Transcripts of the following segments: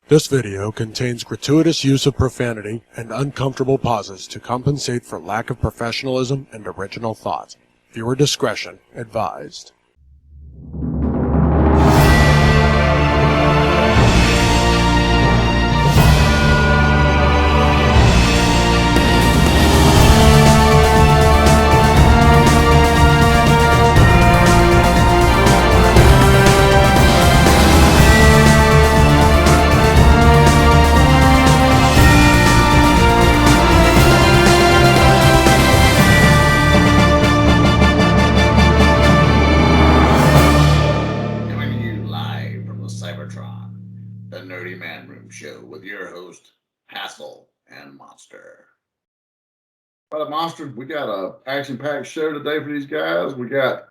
This video contains gratuitous use of profanity and uncomfortable pauses to compensate for lack of professionalism and original thought. Viewer discretion advised. Manroom show with your host, Hassel and Monster. Well, Monster, we got a action-packed show today for these guys. We got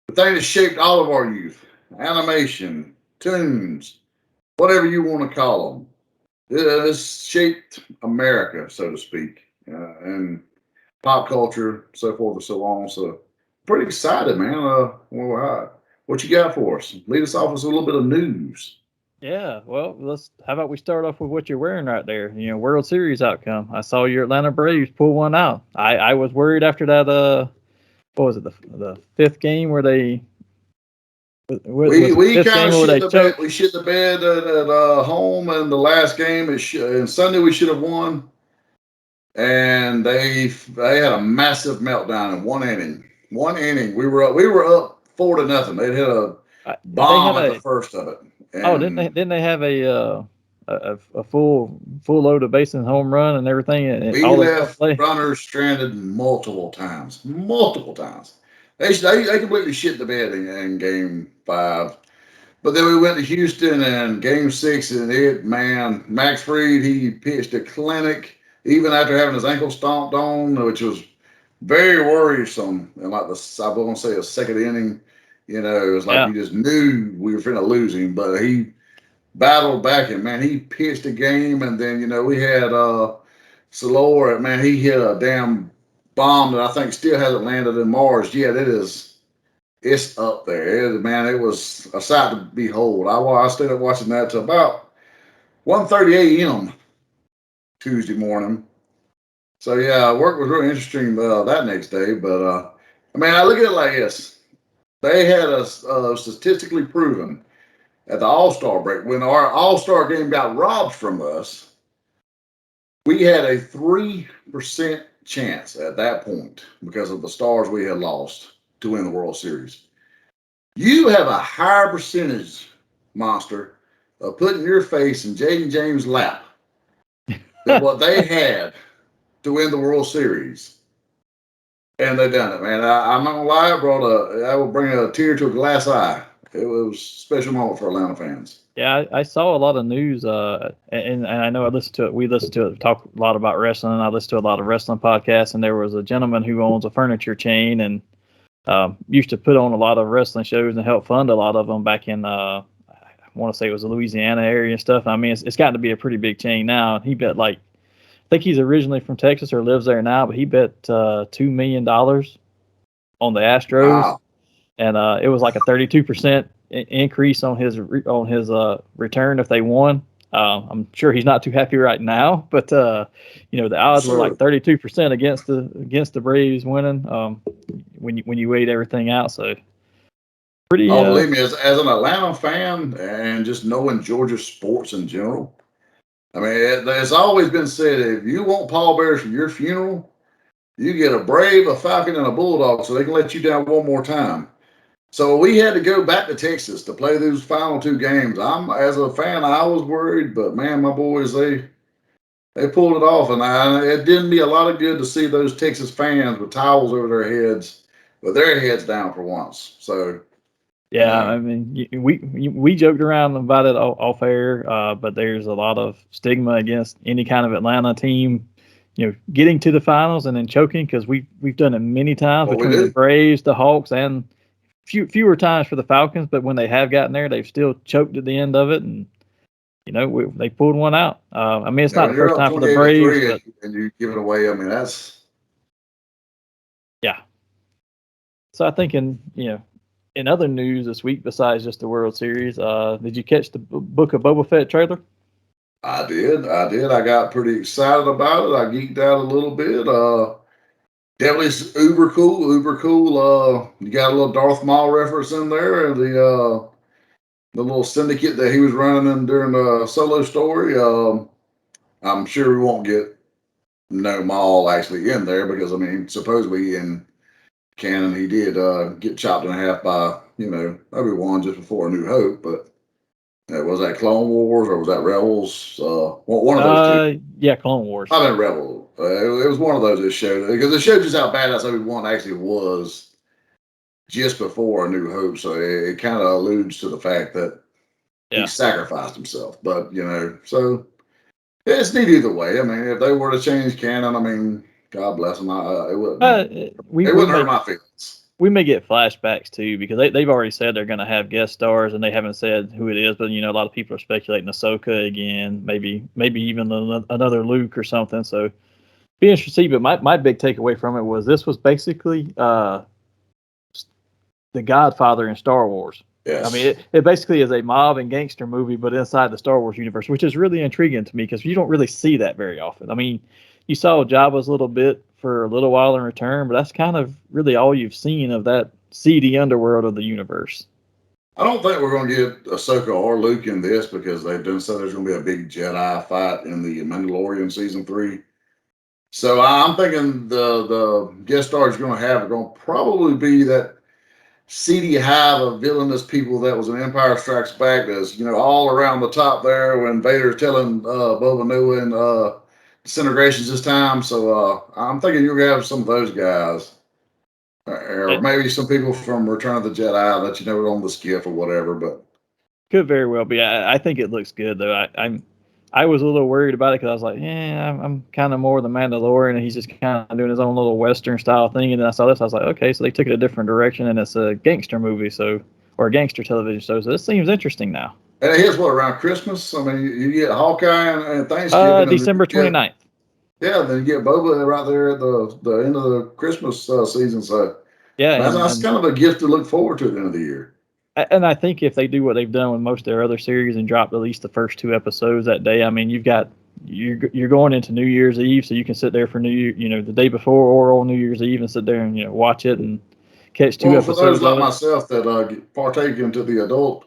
the thing that shaped all of our youth: animation, tunes, whatever you want to call them. This shaped America, so to speak, and pop culture, so forth and so on. So, pretty excited, man. What you got for us? Lead us off with a little bit of news. Yeah, well, how about we start off with what you're wearing right there? You know, World Series outcome. I saw your Atlanta Braves pull one out. I was worried after that. What was it? The fifth game where they. We kind of shit the bed. We shit the bed at home, and the last game and Sunday we should have won. And they had a massive meltdown in one inning. We were up 4-0. They hit a bomb at the first of it. And didn't they have a full load of base and home run and everything? And we left runners stranded multiple times. They completely shit the bed in game 5. But then we went to Houston and game 6, and Max Fried, he pitched a clinic even after having his ankle stomped on, which was very worrisome. And like I won't say a second inning. You know, it was like you just knew we were finna lose him, but he battled back and, man, he pitched a game. And then, you know, we had Salor, man, he hit a damn bomb that I think still hasn't landed in Mars yet. It's up there. It was a sight to behold. I stayed up watching that till about 1:30 a.m. Tuesday morning. So, yeah, work was really interesting that next day. But, I look at it like this. They had us statistically proven at the All-Star break, when our All-Star game got robbed from us, we had a 3% chance at that point because of the stars we had lost to win the World Series. You have a higher percentage, Monster, of putting your face in Jaden James' lap than what they had to win the World Series. And they done it, man. I'm not gonna lie, that will bring a tear to a glass eye. It was a special moment for Atlanta fans. Yeah, I saw a lot of news, and I know I listened to it. We listened to it, talk a lot about wrestling. I listened to a lot of wrestling podcasts, and there was a gentleman who owns a furniture chain and used to put on a lot of wrestling shows and help fund a lot of them back in, I want to say it was the Louisiana area and stuff. I mean, it's gotten to be a pretty big chain now. And he bet I think he's originally from Texas or lives there now, but he bet $2 million on the Astros. Wow. And it was like a 32% increase on his return if they won. I'm sure he's not too happy right now, but the odds were like 32% against the Braves winning when you weighed everything out. So pretty. Believe me, as an Atlanta fan and just knowing Georgia sports in general, I mean, it's always been said, if you want pallbearers for your funeral, you get a Brave, a Falcon, and a Bulldog so they can let you down one more time. So we had to go back to Texas to play those final 2 games. As a fan, I was worried, but man, my boys, they pulled it off, and it did me a lot of good to see those Texas fans with towels over their heads, with their heads down for once. So. Yeah, I mean, we joked around about it off air, but there's a lot of stigma against any kind of Atlanta team, getting to the finals and then choking, because we've done it many times between the Braves, the Hawks, and fewer times for the Falcons. But when they have gotten there, they've still choked at the end of it, and they pulled one out. It's not the first time for the Braves, and you give it away. I mean, that's So I think in other news this week, besides just the World Series, did you catch the Book of Boba Fett trailer? I did. I got pretty excited about it. I geeked out a little bit. Definitely uber cool, uber cool. You got a little Darth Maul reference in there, and the little syndicate that he was running in during the Solo story. I'm sure we won't get no Maul actually in there because I mean, supposedly in canon he did get chopped in half by Obi-Wan just before A New Hope, but. Was that Clone Wars or was that Rebels? One of those two. Yeah, Clone Wars. I mean Rebel. It was one of those that showed because it showed just how badass Obi-Wan actually was just before A New Hope. So it kind of alludes to the fact that he sacrificed himself. But so it's neat either way. I mean, if they were to change canon, I mean, God bless them. It wouldn't. It wouldn't hurt my feelings. We may get flashbacks too because they've already said they're going to have guest stars and they haven't said who it is. But a lot of people are speculating Ahsoka again, maybe even another Luke or something. So be interesting to see. But my big takeaway from it was this was basically the Godfather in Star Wars. Yes. I mean, it basically is a mob and gangster movie, but inside the Star Wars universe, which is really intriguing to me because you don't really see that very often. I mean, you saw Jabba's a little bit for a little while in Return, but that's kind of really all you've seen of that seedy underworld of the universe. I don't think we're going to get Ahsoka or Luke in this because they've done so there's going to be a big Jedi fight in the Mandalorian season 3. So I'm thinking the guest stars you're going to have are going to probably be that seedy hive of villainous people that was in Empire Strikes Back. That's all around the top there when Vader's telling Boba no and disintegrations this time. So I'm thinking you're going to have some of those guys. Or maybe some people from Return of the Jedi that were on the skiff or whatever, but could very well be. I think it looks good though. I was a little worried about it because I was like, I'm kind of more the Mandalorian, and he's just kind of doing his own little Western style thing. And then I saw this, I was like, okay, so they took it a different direction, and it's a gangster movie, or a gangster television show. So this seems interesting now. And here's what around Christmas. I mean, you get Hawkeye and Thanksgiving. December 29th. Yeah, then you get Boba right there at the end of the Christmas season. So yeah, that's kind of a gift to look forward to at the end of the year. And I think if they do what they've done with most of their other series and drop at least the first 2 episodes that day, I mean, you're going into New Year's Eve, so you can sit there for New Year, the day before or on New Year's Eve and sit there and watch it and catch 2 episodes. For those like myself that partake into the adult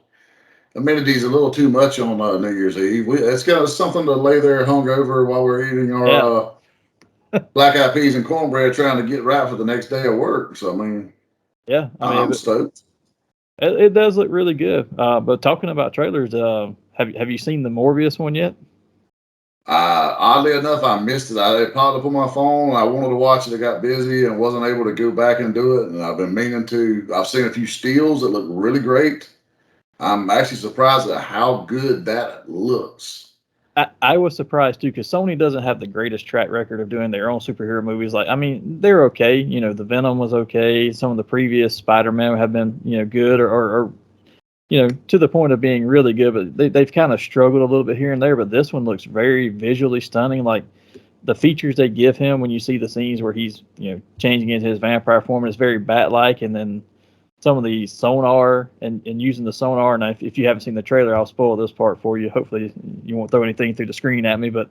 amenities a little too much on New Year's Eve, it's kind of something to lay there hungover while we're eating our black eyed peas and cornbread, trying to get right for the next day of work. So I mean, I'm stoked. It does look really good. But talking about trailers, have you seen the Morbius one yet? Oddly enough, I missed it. It popped up on my phone. I wanted to watch it. I got busy and wasn't able to go back and do it. And I've been meaning to. I've seen a few steals that look really great. I'm actually surprised at how good that looks. I was surprised too because Sony doesn't have the greatest track record of doing their own superhero movies. Like, I mean, they're okay. The Venom was okay. Some of the previous Spider-Man have been, good or to the point of being really good. But they've kind of struggled a little bit here and there. But this one looks very visually stunning. Like the features they give him when you see the scenes where he's, changing into his vampire form is very bat-like, and then some of the sonar and using the sonar. Now, if you haven't seen the trailer, I'll spoil this part for you. Hopefully you won't throw anything through the screen at me, but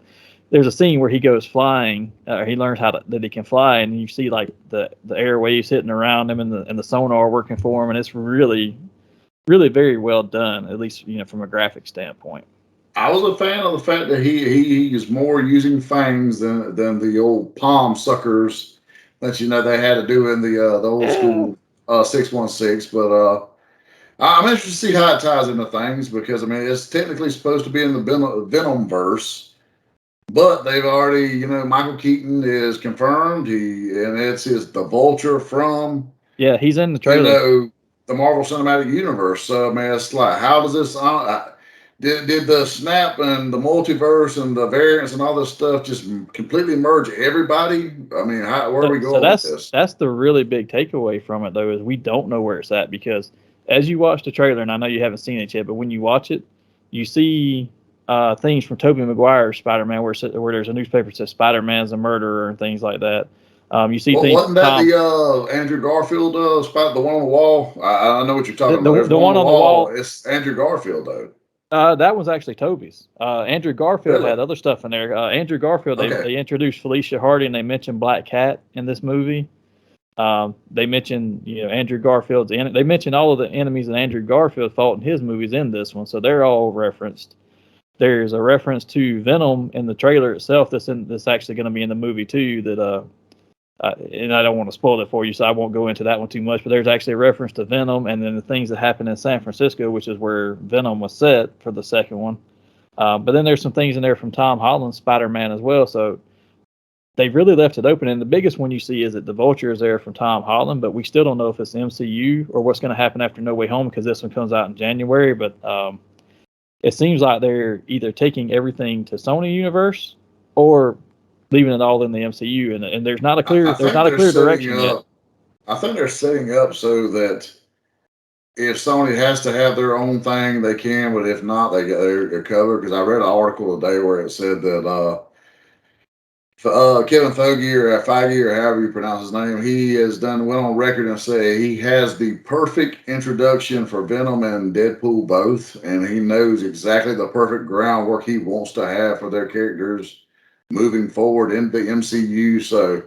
there's a scene where he goes flying, he learns that he can fly, and you see like the airwaves hitting around him and the sonar working for him. And it's really, really very well done, at least, from a graphic standpoint. I was a fan of the fact that he is more using fangs than the old palm suckers that they had to do in the old school 616, but I'm interested to see how it ties into things because I mean it's technically supposed to be in the Venom verse, but they've already Michael Keaton is confirmed. It's the Vulture from he's in the trailer. The Marvel Cinematic Universe. So I mean it's like how does this did the snap and the multiverse and the variants and all this stuff just completely merge everybody? I mean, where are we going with this? That's the really big takeaway from it, though, is we don't know where it's at because as you watch the trailer, and I know you haven't seen it yet, but when you watch it, you see things from Tobey Maguire's Spider-Man where there's a newspaper that says Spider-Man's a murderer and things like that. You see things. Wasn't that the Andrew Garfield the one on the wall? I know what you're talking about. The one on the wall. It's Andrew Garfield, though. That was actually Toby's. Andrew Garfield Really? had other stuff in there. Andrew Garfield, Okay. they introduced Felicia Hardy and they mentioned Black Cat in this movie. They mentioned, Andrew Garfield's. They mentioned all of the enemies that Andrew Garfield fought in his movies in this one, so they're all referenced. There's a reference to Venom in the trailer itself. That's actually going to be in the movie too. And I don't want to spoil it for you, so I won't go into that one too much. But there's actually a reference to Venom, and then the things that happened in San Francisco, which is where Venom was set for the second one. But then there's some things in there from Tom Holland's Spider-Man as well. So they really left it open. And the biggest one you see is that the Vulture is there from Tom Holland, but we still don't know if it's MCU or what's going to happen after No Way Home, because this one comes out in January. But it seems like they're either taking everything to Sony Universe or leaving it all in the MCU, and there's not a clear direction yet. I think they're setting up so that if Sony has to have their own thing, they can, but if not, they're covered. Because I read an article today where it said that Kevin Feige, or however you pronounce his name, he went on record and say he has the perfect introduction for Venom and Deadpool both, and he knows exactly the perfect groundwork he wants to have for their characters moving forward in the MCU. So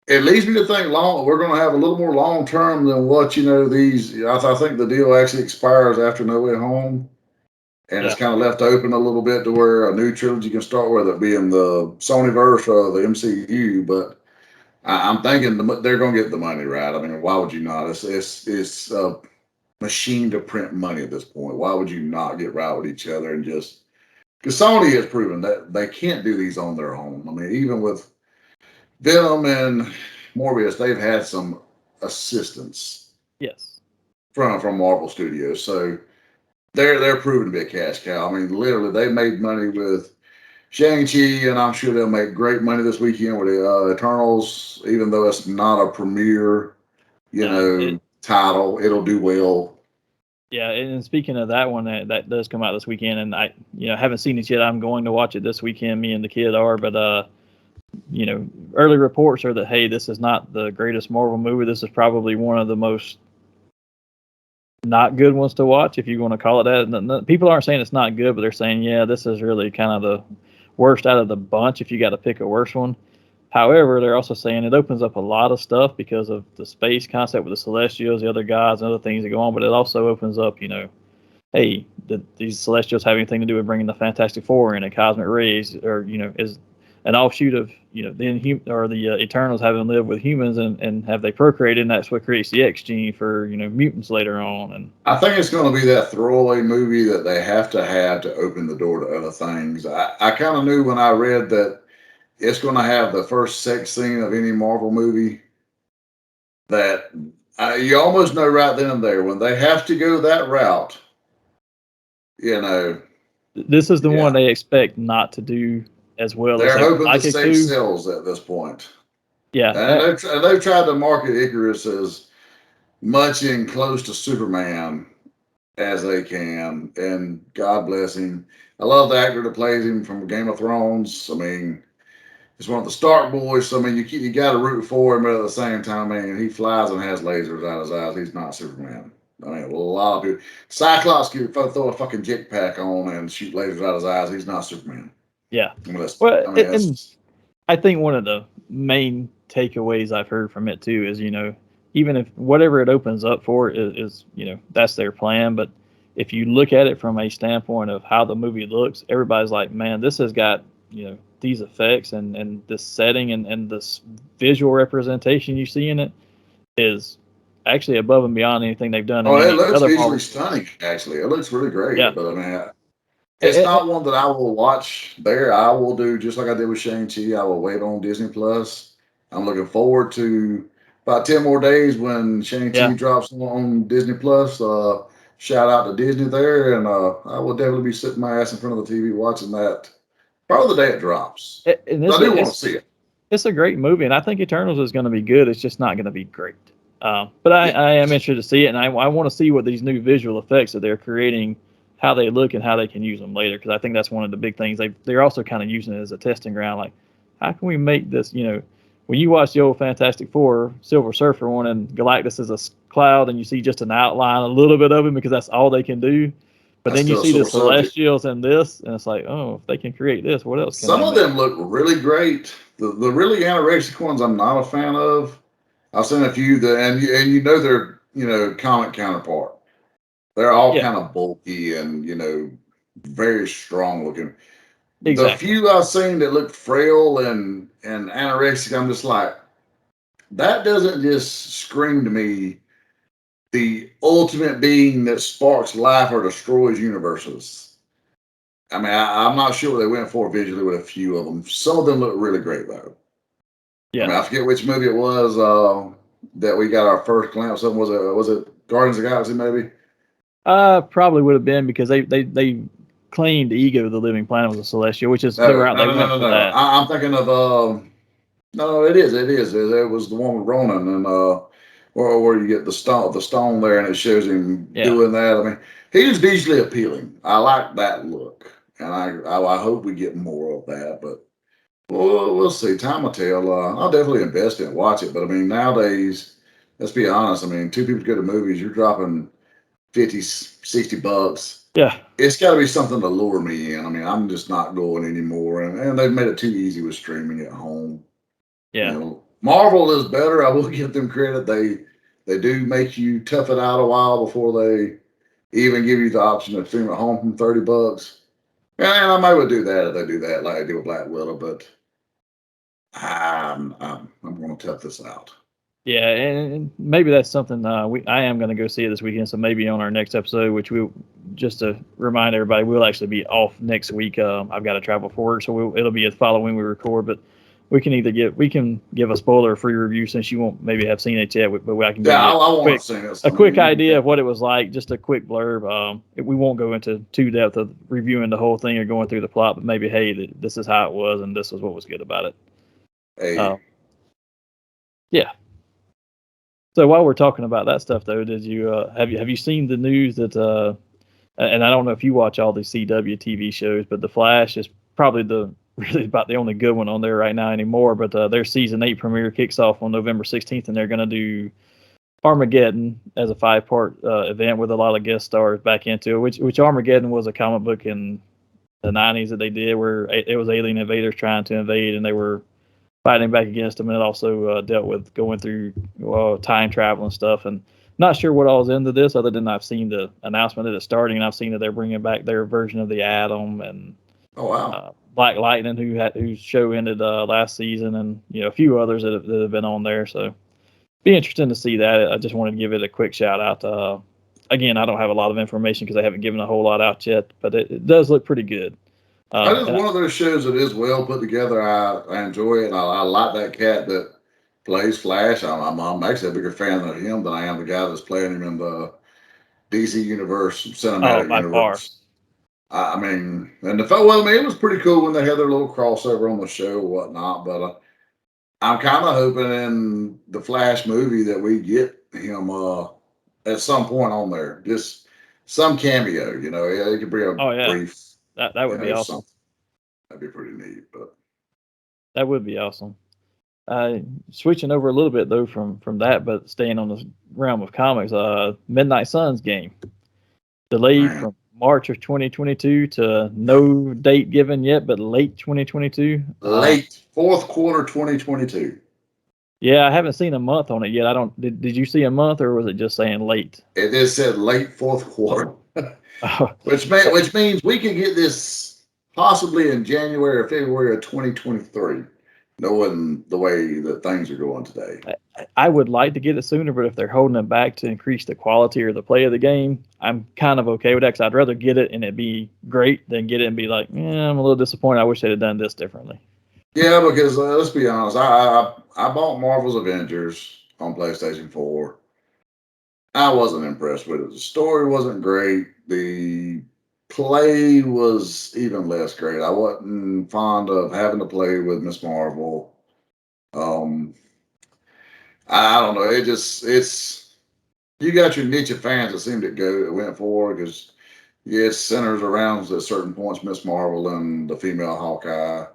it leads me to think we're going to have a little more long term than what these. I think the deal actually expires after No Way Home, and it's kind of left open a little bit to where a new trilogy can start, whether it be in the Sonyverse or the MCU. But I'm thinking they're going to get the money right. I mean, why would you not? It's a machine to print money at this point. Why would you not get right with each other and just? Because Sony has proven that they can't do these on their own. I mean, even with Venom and Morbius, they've had some assistance. Yes. From Marvel Studios, so they're proven to be a cash cow. I mean, literally, they made money with Shang-Chi, and I'm sure they'll make great money this weekend with the Eternals. Even though it's not a premiere, title, it'll do well. Yeah, and speaking of that one, that does come out this weekend, and I, haven't seen it yet. I'm going to watch it this weekend. Me and the kid are, but early reports are that, hey, this is not the greatest Marvel movie. This is probably one of the most not good ones to watch, if you want to call it that. And people aren't saying it's not good, but they're saying, yeah, this is really kind of the worst out of the bunch if you got to pick a worse one. However, they're also saying it opens up a lot of stuff because of the space concept with the Celestials, the other gods, and other things that go on. But it also opens up, hey, these Celestials have anything to do with bringing the Fantastic Four in, and cosmic rays, or is an offshoot of the Eternals having lived with humans and have they procreated, and that's what creates the X gene for mutants later on. And I think it's going to be that throwaway movie that they have to open the door to other things. I kind of knew when I read that it's going to have the first sex scene of any Marvel movie, that you almost know right then and there when they have to go that route. This is the one they expect not to do as well. They're as hoping to save sales at this point. Yeah, and they've tried to market Icarus as much in close to Superman as they can, and God bless him. I love the actor that plays him from Game of Thrones. I mean, he's one of the Stark boys. So I mean, you got to root for him, but at the same time, I mean, he flies and has lasers out his eyes. He's not Superman. I mean, a lot of people. Cyclops can throw a fucking jetpack on and shoot lasers out his eyes. He's not Superman. Yeah. And I think one of the main takeaways I've heard from it too is, even if whatever it opens up for is that's their plan. But if you look at it from a standpoint of how the movie looks, everybody's like, man, this has got, these effects and this setting and this visual representation you see in it is actually above and beyond anything they've done. Oh, it looks visually stunning, actually. It looks really great. Yeah. But I mean, it's not one that I will watch there. I will do just like I did with Shang-Chi. I will wait on Disney Plus. I'm looking forward to about 10 more days when Shang-Chi drops on Disney Plus. Shout out to Disney there. And I will definitely be sitting my ass in front of the TV watching that probably the day it drops. I do want to see it. It's a great movie, and I think Eternals is going to be good. It's just not going to be great. But I am interested to see it, and I want to see what these new visual effects that they're creating, how they look and how they can use them later, because I think that's one of the big things. They're also kind of using it as a testing ground. Like, how can we make this, when you watch the old Fantastic Four, Silver Surfer one, and Galactus is a cloud, and you see just an outline, a little bit of him, because that's all they can do. But That's then you still a see the sore subject. Celestials in this, and it's like, oh, if they can create this, what else can Some they of make? them look really great. The really anorexic ones, I'm not a fan of. I've seen a few that, and you know they're comic counterpart. They're all Yeah, kind of bulky and very strong looking. The exactly. few I've seen that look frail and anorexic, I'm just like, that doesn't just scream to me the ultimate being that sparks life or destroys universes. I mean, I'm not sure what they went for visually with a few of them. Some of them look really great though. I Yeah. mean, I forget which movie it was that we got our first glimpse of. Was it Guardians of the Galaxy maybe? Probably would have been because they claimed Ego the Living Planet was a celestial, which is they No, were out. no, They no, no, went no, for no. that. I'm thinking of no, it was the one with Ronan and where you get the stone there and it shows him Yeah, doing that. I mean, he's visually appealing. I like that look, and I hope we get more of that. But we'll see. Time will tell. I'll definitely invest in it, watch it. But I mean, nowadays, let's be honest. I mean, two people to go to movies, you're dropping 50, $60. yeah, It's got to be something to lure me in. I mean, I'm just not going anymore, and they've made it too easy with streaming at home. yeah, Marvel is better. I will give them credit. They do make you tough it out a while before they even give you the option to stream at home from $30. And I might would do that if they do that like I did with Black Widow, but I'm going to tough this out. yeah. And maybe that's something I am going to go see it this weekend. So maybe on our next episode, which we just to remind everybody, we'll actually be off next week. I've got to travel for work, so it'll be the following we record. But we can give a spoiler free review since you won't maybe have seen it yet, but I can give Yeah, you I want to see this. a I quick mean, idea of what it was like, just a quick blurb. We won't go into too depth of reviewing the whole thing or going through the plot, but maybe hey, this is how it was, and this is what was good about it. hey, Yeah. So while we're talking about that stuff, though, did you have you seen the news that and I don't know if you watch all these CW TV shows, but The Flash is probably really about the only good one on there right now anymore. But their season 8 premiere kicks off on November 16th, and they're going to do Armageddon as a 5-part event with a lot of guest stars back into it. Which Armageddon was a comic book in the 90s that they did where it was alien invaders trying to invade, and they were fighting back against them, and it also dealt with going through time travel and stuff. And not sure what all's into this, other than I've seen the announcement that it's starting, and I've seen that they're bringing back their version of the Atom and oh wow, Black Lightning, whose show ended last season, and a few others that have been on there. So be interesting to see that. I just wanted to give it a quick shout out. Again, I don't have a lot of information because they haven't given a whole lot out yet, but it does look pretty good. that is And one of those shows that is well put together. I enjoy it, and I like that cat that plays Flash. I'm actually a bigger fan of him than I am the guy that's playing him in the DC universe, cinematic by far, universe. I mean, and well, I mean, it was pretty cool when they had their little crossover on the show or whatnot. But I'm kind of hoping in the Flash movie that we get him at some point on there, just some cameo. Yeah, he could bring a oh yeah, brief, that would be awesome. something. That'd be pretty neat. But That would be awesome. Switching over a little bit though from that, but staying on the realm of comics, Midnight Suns game delayed man, from March of 2022 to no date given yet, but late 2022. late fourth quarter 2022. Yeah, I haven't seen a month on it yet. I don't. Did you see a month or was it just saying late? It just said late fourth quarter, Oh, which means we could get this possibly in January or February of 2023, knowing the way that things are going today. I would like to get it sooner, but if they're holding it back to increase the quality or the play of the game, I'm kind of okay with that. Cause I'd rather get it and it be great than get it and be like, yeah, I'm a little disappointed. I wish they'd have done this differently. Yeah, because let's be honest, I bought Marvel's Avengers on PlayStation 4. I wasn't impressed with it. The story wasn't great. The play was even less great. I wasn't fond of having to play with Miss Marvel. Um, I don't know. It's you got your niche of fans that seem to went for because it centers around at certain points Miss Marvel and the female Hawkeye.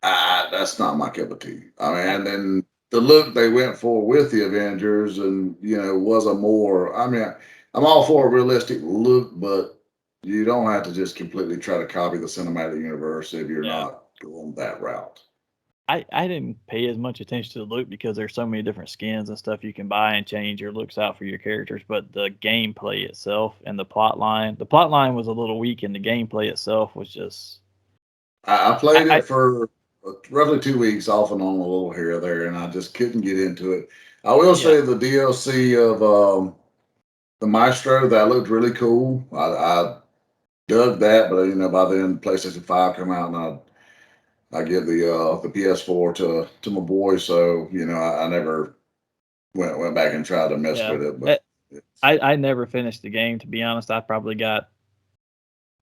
That's not my cup of tea. I mean, and then the look they went for with the Avengers, and was a more. I mean, I'm all for a realistic look, but You don't have to just completely try to copy the cinematic universe if you're Yeah. not going that route. I didn't pay as much attention to the look because there's so many different skins and stuff you can buy and change your looks out for your characters, but the gameplay itself and the plot line was a little weak, and the gameplay itself was just I played I it for roughly 2 weeks, off and on, a little here or there, and I just couldn't get into it. I will yeah. say the DLC of the Maestro, that looked really cool. I dug that, but by then PlayStation 5 come out, and I give the PS4 to my boy, so I never went back and tried to mess Yeah. with it. But I never finished the game, to be honest. I probably got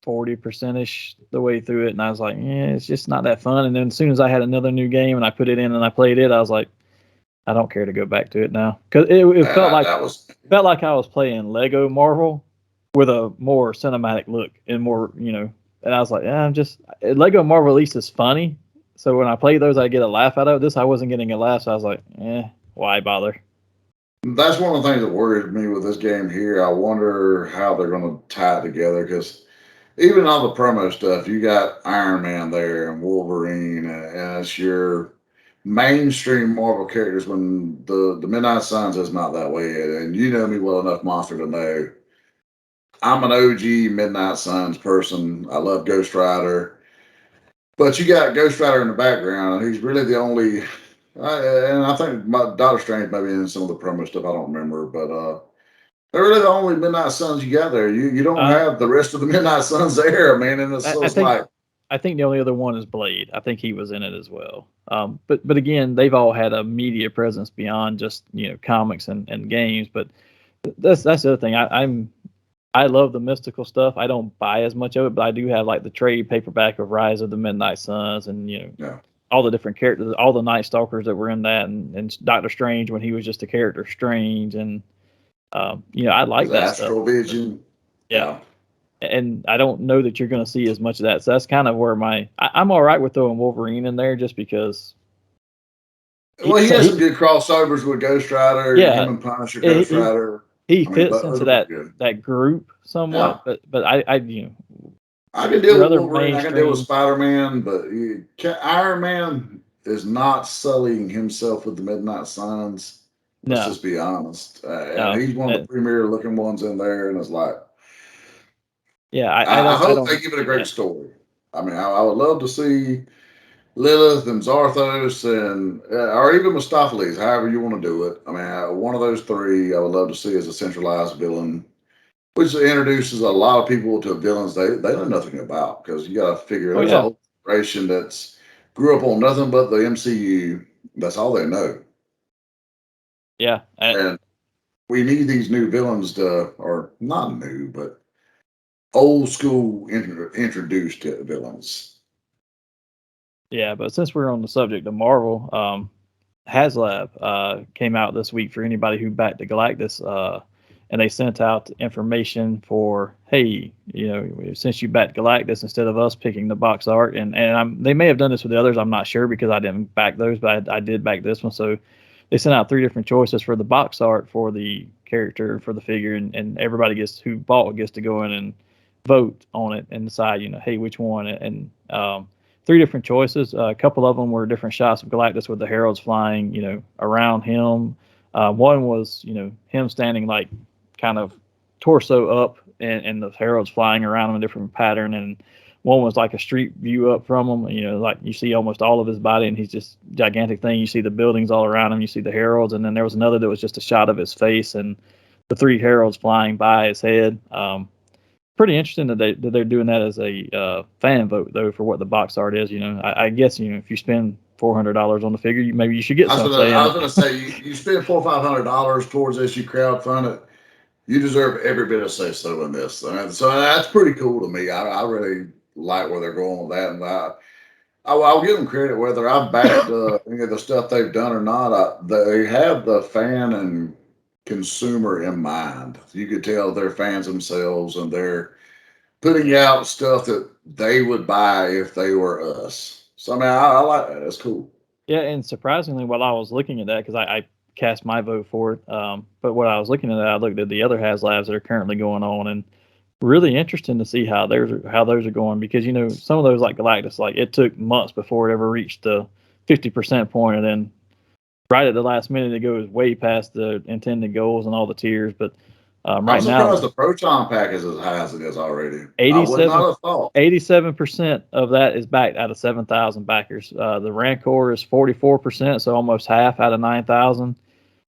40% ish the way through it, and I was like, yeah, it's just not that fun. And then as soon as I had another new game and I put it in and I played it, I was like, I don't care to go back to it now, because it felt like that was I was playing Lego Marvel with a more cinematic look and more, And I was like, yeah, I'm just Lego Marvel at least is funny. So when I play those, I get a laugh out of it. This I wasn't getting a laugh, so I was like, why bother? that's one of the things that worries me with this game here. I wonder how they're going to tie it together, because even all the promo stuff, you got Iron Man there and Wolverine, and it's your mainstream Marvel characters. When the Midnight Suns is not that way, and you know me well enough, Monster, to know I'm an OG Midnight Suns person. I love Ghost Rider, but you got Ghost Rider in the background, and he's really the only. And I think my Doctor Strange maybe in some of the promo stuff. I don't remember, but they're really the only Midnight Suns you got there. You don't Uh, have the rest of the Midnight Suns there, man. And I, so I it's think like, I think the only other one is Blade. I think he was in it as well. But again, they've all had a media presence beyond just comics and games. But that's the other thing. I love the mystical stuff. I don't buy as much of it, but I do have like the trade paperback of Rise of the Midnight Suns, and yeah. all the different characters, all the Night Stalkers that were in that, and Doctor Strange when he was just a character Strange, and I like His that stuff. astral vision. Yeah, Yeah. and I don't know that you're going to see as much of that. So that's kind of where I'm all right with throwing Wolverine in there just because Well, he has he some good crossovers with Ghost Rider, yeah him and Punisher, Ghost he, Rider. he I mean, fits into those are pretty good. that group Yeah. somewhat, but I I can deal your with other Wolverine. I can deal with mainstream. Spider Man, but Iron Man is not sullying himself with the Midnight Suns. Let's No, just be honest. And no, he's one of the premier looking ones in there. And it's like, yeah, I I hope they don't give it a see great that. story. I mean, I would love to see Lilith and Zarthos, and or even Mephistophelies, however you want to do it. I mean, one of those three I would love to see as a centralized villain, which introduces a lot of people to villains they know nothing about, because you got to figure Oh there's a yeah, whole generation that's grew up on nothing but the MCU. That's all they know, yeah, and we need these new villains to, or not new, but old school introduced villains. yeah. But since we're on the subject of Marvel, HasLab came out this week for anybody who backed the Galactus, and they sent out information for, hey, since you backed Galactus, instead of us picking the box art, and they may have done this with the others, I'm not sure because I didn't back those, but I did back this one. So they sent out 3 different choices for the box art for the character, for the figure, and everybody who bought gets to go in and vote on it and decide, hey, which one, and 3 different choices. A couple of them were different shots of Galactus with the heralds flying, around him. One was, him standing like kind of torso up, and the heralds flying around him in a different pattern. And one was like a street view up from him, like you see almost all of his body, and he's just gigantic thing. You see the buildings all around him. You see the heralds, and then there was another that was just a shot of his face and the 3 heralds flying by his head. Pretty interesting that they're doing that as a fan vote though for what the box art is. I guess if you spend $400 on the figure, maybe you should get some say I in was it. gonna say, you spend $400 or $500 towards this, you crowdfund it. You deserve every bit of say so in this. So that's pretty cool to me. I really like where they're going with that, and I'll give them credit whether I've backed any of the stuff they've done or not. They have the fan and consumer in mind. You could tell they're fans themselves, and they're putting out stuff that they would buy if they were us. So I mean, I like that. That's cool. Yeah, and surprisingly, while I was looking at that, because I cast my vote for it, but while I was looking at that, I looked at the other HasLabs that are currently going on, and really interesting to see how those are going, because some of those like Galactus, like it took months before it ever reached the 50% point, and then right at the last minute it goes way past the intended goals and all the tiers. But I'm right surprised now, the proton pack is as high as it is already. I would 87 not have thought. 87% of that is backed out of 7,000 backers. The Rancor is 44%, so almost half out of 9,000,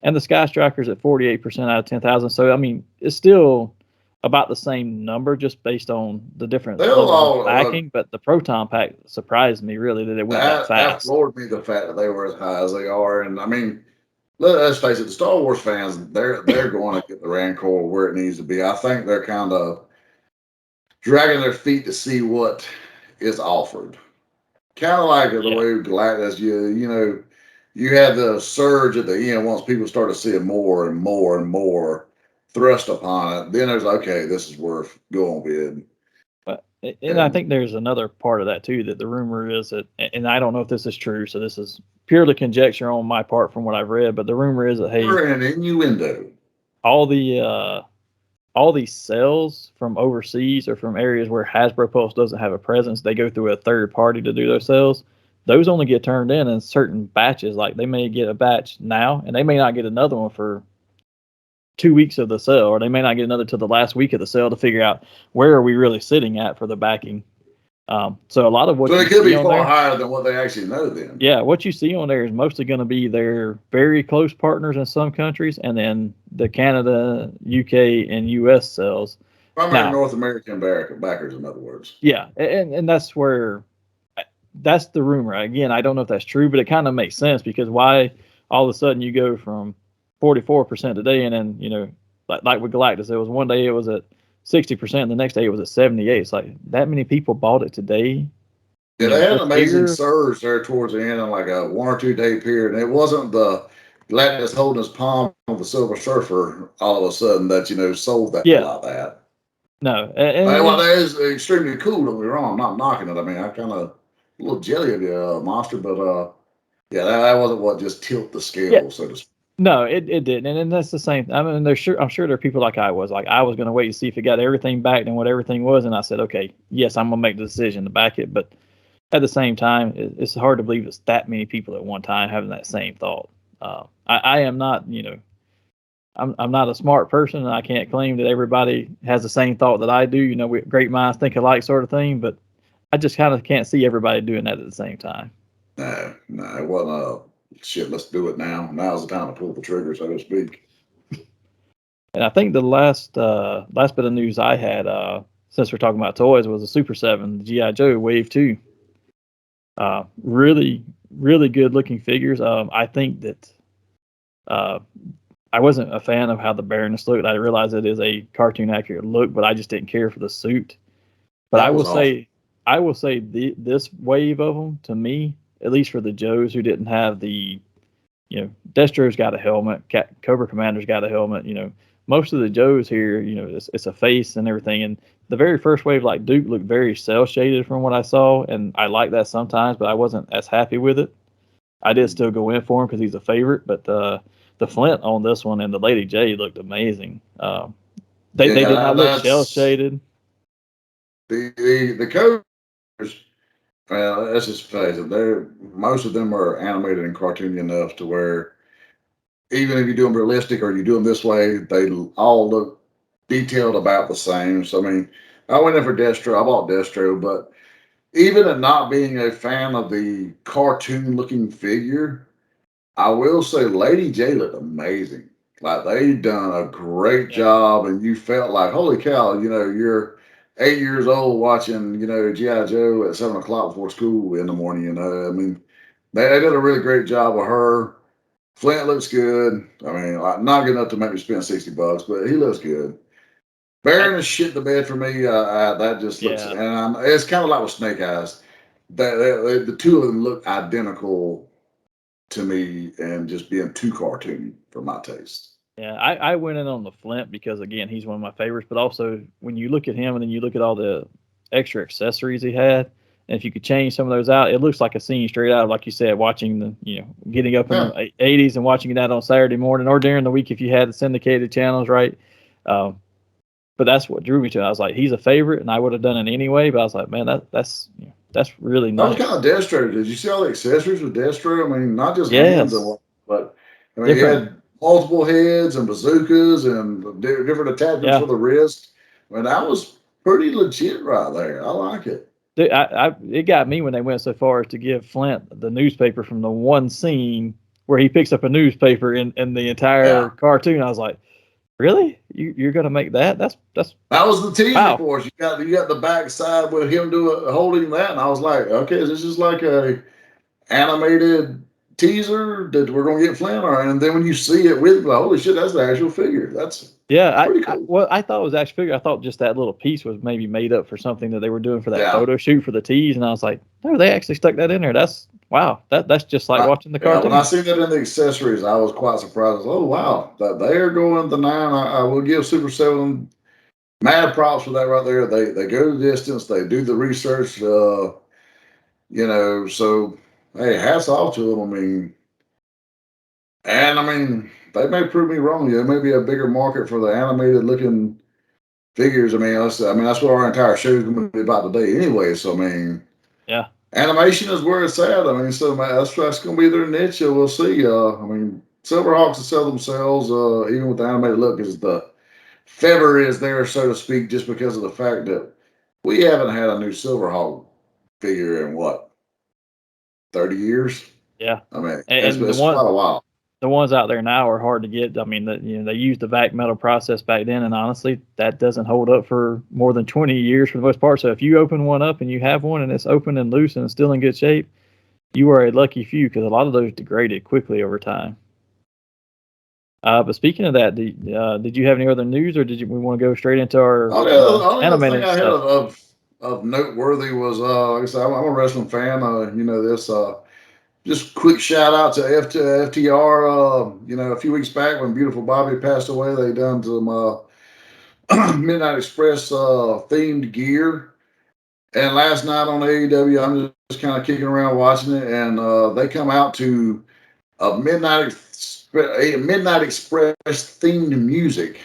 and the Sky Striker's at 48% out of 10,000. So I mean, it's still about the same number just based on the different They'll levels of all backing. But the Proton Pack surprised me really that it went that that fast. floored me, the fact that they were as high as they are. And I mean, let's face it, the Star Wars fans, they're going to get the Rancor where it needs to be. I think they're kind of dragging their feet to see what is offered. Kind of like the Yeah. way Galactus, you had the surge at the end once people started seeing more and more and more thrust upon it. Then there's okay, this is worth going with. But and I think there's another part of that too, that the rumor is that, and I don't know if this is true, so this is purely conjecture on my part from what I've read, but the rumor is that, hey, We're an innuendo. all these sales from overseas or from areas where Hasbro Pulse doesn't have a presence, they go through a third party to do those sales. Those only get turned in certain batches. Like they may get a batch now, and they may not get another one for 2 weeks of the sale, or they may not get another till the last week of the sale to figure out where are we really sitting at for the backing. So a lot of what So you it could see be on far there, higher than what they actually know then. yeah, what you see on there is mostly going to be their very close partners in some countries, and then the Canada, UK, and US sales. Primary Now, North American backers, in other words. yeah, and that's the rumor. Again, I don't know if that's true, but it kind of makes sense, because why all of a sudden you go from 44% today, and then like with Galactus, there was one day it was at 60%, the next day it was at 78. It's like that many people bought it today. Yeah, they had an this amazing year. surge there towards the end in like a 1 or 2 day period. And it wasn't the Galactus holding his palm of the Silver Surfer all of a sudden that, sold that Yeah, like that. no, Well, that is extremely cool. Don't be wrong. I'm not knocking it. I mean, I kind of a little jelly of you, monster, but yeah, that wasn't what just tilt the yeah, scale, so to speak. no, it didn't, and that's the same. I mean, I'm sure there are people like I was. Like I was going to wait to see if it got everything back and what everything was, and I said, okay, yes, I'm going to make the decision to back it. But at the same time, it's hard to believe it's that many people at one time having that same thought. I am not, I'm not a smart person, and I can't claim that everybody has the same thought that I do. Great minds think alike, sort of thing. But I just kind of can't see everybody doing that at the same time. No, it wasn't shit. Let's do it now. Now's the time to pull the trigger, so to speak. And I think the last bit of news I had, since we're talking about toys, was the Super 7, the G.I. Joe Wave 2. Really, really good looking figures. I think that I wasn't a fan of how the Baroness looked. I realize it is a cartoon accurate look, but I just didn't care for the suit. But That was awesome. I will say this wave of them, to me, at least for the Joes who didn't have the, Destro's got a helmet, Cobra Commander's got a helmet. Most of the Joes here, it's a face and everything. And the very first wave, like Duke, looked very cell shaded from what I saw, and I like that sometimes, but I wasn't as happy with it. I did still go in for him because he's a favorite, but the Flint on this one and the Lady J looked amazing. They did not look cell shaded. The codes. Well, let's just face it. Most of them are animated and cartoony enough to where even if you do them realistic or you do them this way, they all look detailed about the same. So I mean, I went in for Destro. I bought Destro, but even at not being a fan of the cartoon looking figure, I will say Lady J looked amazing. Like they done a great job, and you felt like, holy cow, you're 8 years old watching, G.I. Joe at 7 o'clock before school in the morning. I mean, they did a really great job with her. Flint looks good. I mean, like, not good enough to make me spend $60, but he looks good. Baron is shit the bed for me. That just looks, and it's kind of like with Snake Eyes. The two of them look identical to me, and just being too cartoony for my taste. Yeah, I went in on the Flint because, again, he's one of my favorites. But also, when you look at him and then you look at all the extra accessories he had, and if you could change some of those out, it looks like a scene straight out, like you said, watching getting up in the 80s and watching it out on Saturday morning or during the week if you had the syndicated channels, right? but that's what drew me to it. I was like, he's a favorite, and I would have done it anyway. But I was like, man, that's really That was nice. kind of Destro. Did you see all the accessories with Destro? I mean, not just hands and Yes, what, but I mean, he different. had multiple heads and bazookas and different attachments Yeah, for the wrist. I mean, that was pretty legit right there. I like it. dude, it got me when they went so far as to give Flint the newspaper from the one scene where he picks up a newspaper in the Yeah. entire cartoon. I was like, really? You're gonna make that? That's That was the teaser wow. for us. You got the backside with him holding that, and I was like, okay, is this just like a animated teaser that we're gonna get Flint on? And then when you see it with, like, holy shit, that's the actual figure. That's Yeah, pretty cool. well, I thought it was actually figure. I thought just that little piece was maybe made up for something that they were doing for that Yeah. photo shoot for the tease, and I was like, no, they actually stuck that in there. That's wow. That's just like watching the Yeah, when I cartoon. seen that in the accessories, I was quite surprised. Oh wow, that they are going the 9. I will give Super 7 mad props for that right there. They go the distance. They do the research. So hey, hats off to them. I mean, they may prove me wrong. There may be a bigger market for the animated looking figures. That's what our entire show is going to be about today, anyway. So Yeah, animation is where it's at. So man, that's going to be their niche. We'll see. Silverhawks will sell themselves, even with the animated look, because the feather is there, so to speak, just because of the fact that we haven't had a new Silverhawk figure in what, 30 years? yeah. I mean, And it's quite a while. the ones out there now are hard to get. I mean, they used the vac metal process back then, and honestly, that doesn't hold up for more than 20 years for the most part. So if you open one up and you have one and it's open and loose and still in good shape, you are a lucky few because a lot of those degraded quickly over time. But speaking of that, did you have any other news, or we want to go straight into our The only other thing animated I had stuff? of noteworthy was, like I said, I'm a wrestling fan. You know this. Just quick shout out to FTR. A few weeks back when Beautiful Bobby passed away, they done some Midnight Express themed gear. And last night on AEW, I'm just kind of kicking around watching it, and they come out to a Midnight Express themed music.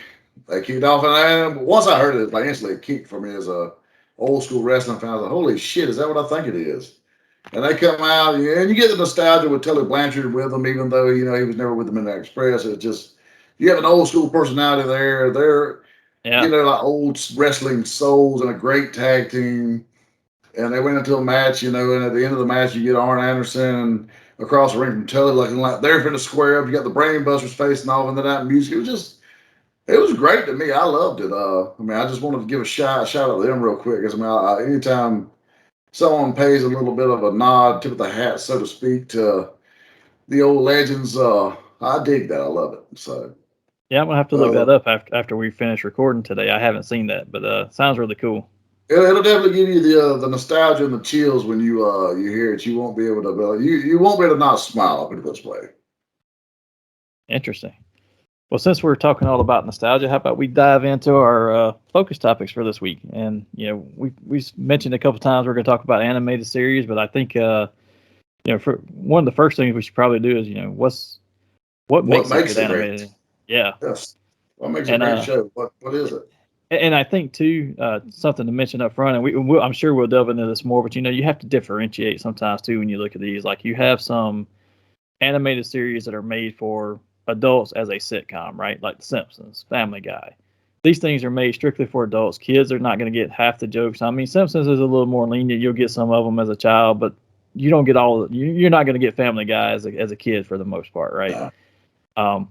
They kicked off, and once I heard it, like instantly it kicked for me as a old school wrestling fan. I was like, "Holy shit, is that what I think it is?" And they come out, and you get the nostalgia with Tully Blanchard with them, even though he was never with the Midnight Express. It's just you have an old school personality there. They're Yeah, like old wrestling souls and a great tag team. And they went into a match, and at the end of the match, you get Arn Anderson across the ring from Tully looking like they're for the square up. You got the Brainbusters facing off, and then that music. It was great to me. I loved it. I just wanted to give a shout out to them real quick, because anytime someone pays a little bit of a nod, tip of the hat, so to speak, to the old legends, I dig that. I love it. So yeah, I'm gonna have to look uh, that up after we finish recording today. I haven't seen that, but sounds really cool. it'll definitely give you the nostalgia and the chills when you hear it. You won't be able to you won't be able to not smile. Put it this way. Interesting. Well, since we're talking all about nostalgia, how about we dive into our focus topics for this week? And we mentioned a couple times we're going to talk about animated series, but I think for one of the first things we should probably do is what What makes a makes good it great? animated? Yeah, Yes. What makes a and great show? What is it? I think too something to mention up front, and I'm sure we'll delve into this more, but you have to differentiate sometimes too when you look at these. Like you have some animated series that are made for adults as a sitcom, right? Like The Simpsons, Family Guy. These things are made strictly for adults. Kids are not going to get half the jokes. I mean, Simpsons is a little more lenient. You'll get some of them as a child, but you don't get all. You're not going to get Family Guy as a kid for the most part, right? Yeah.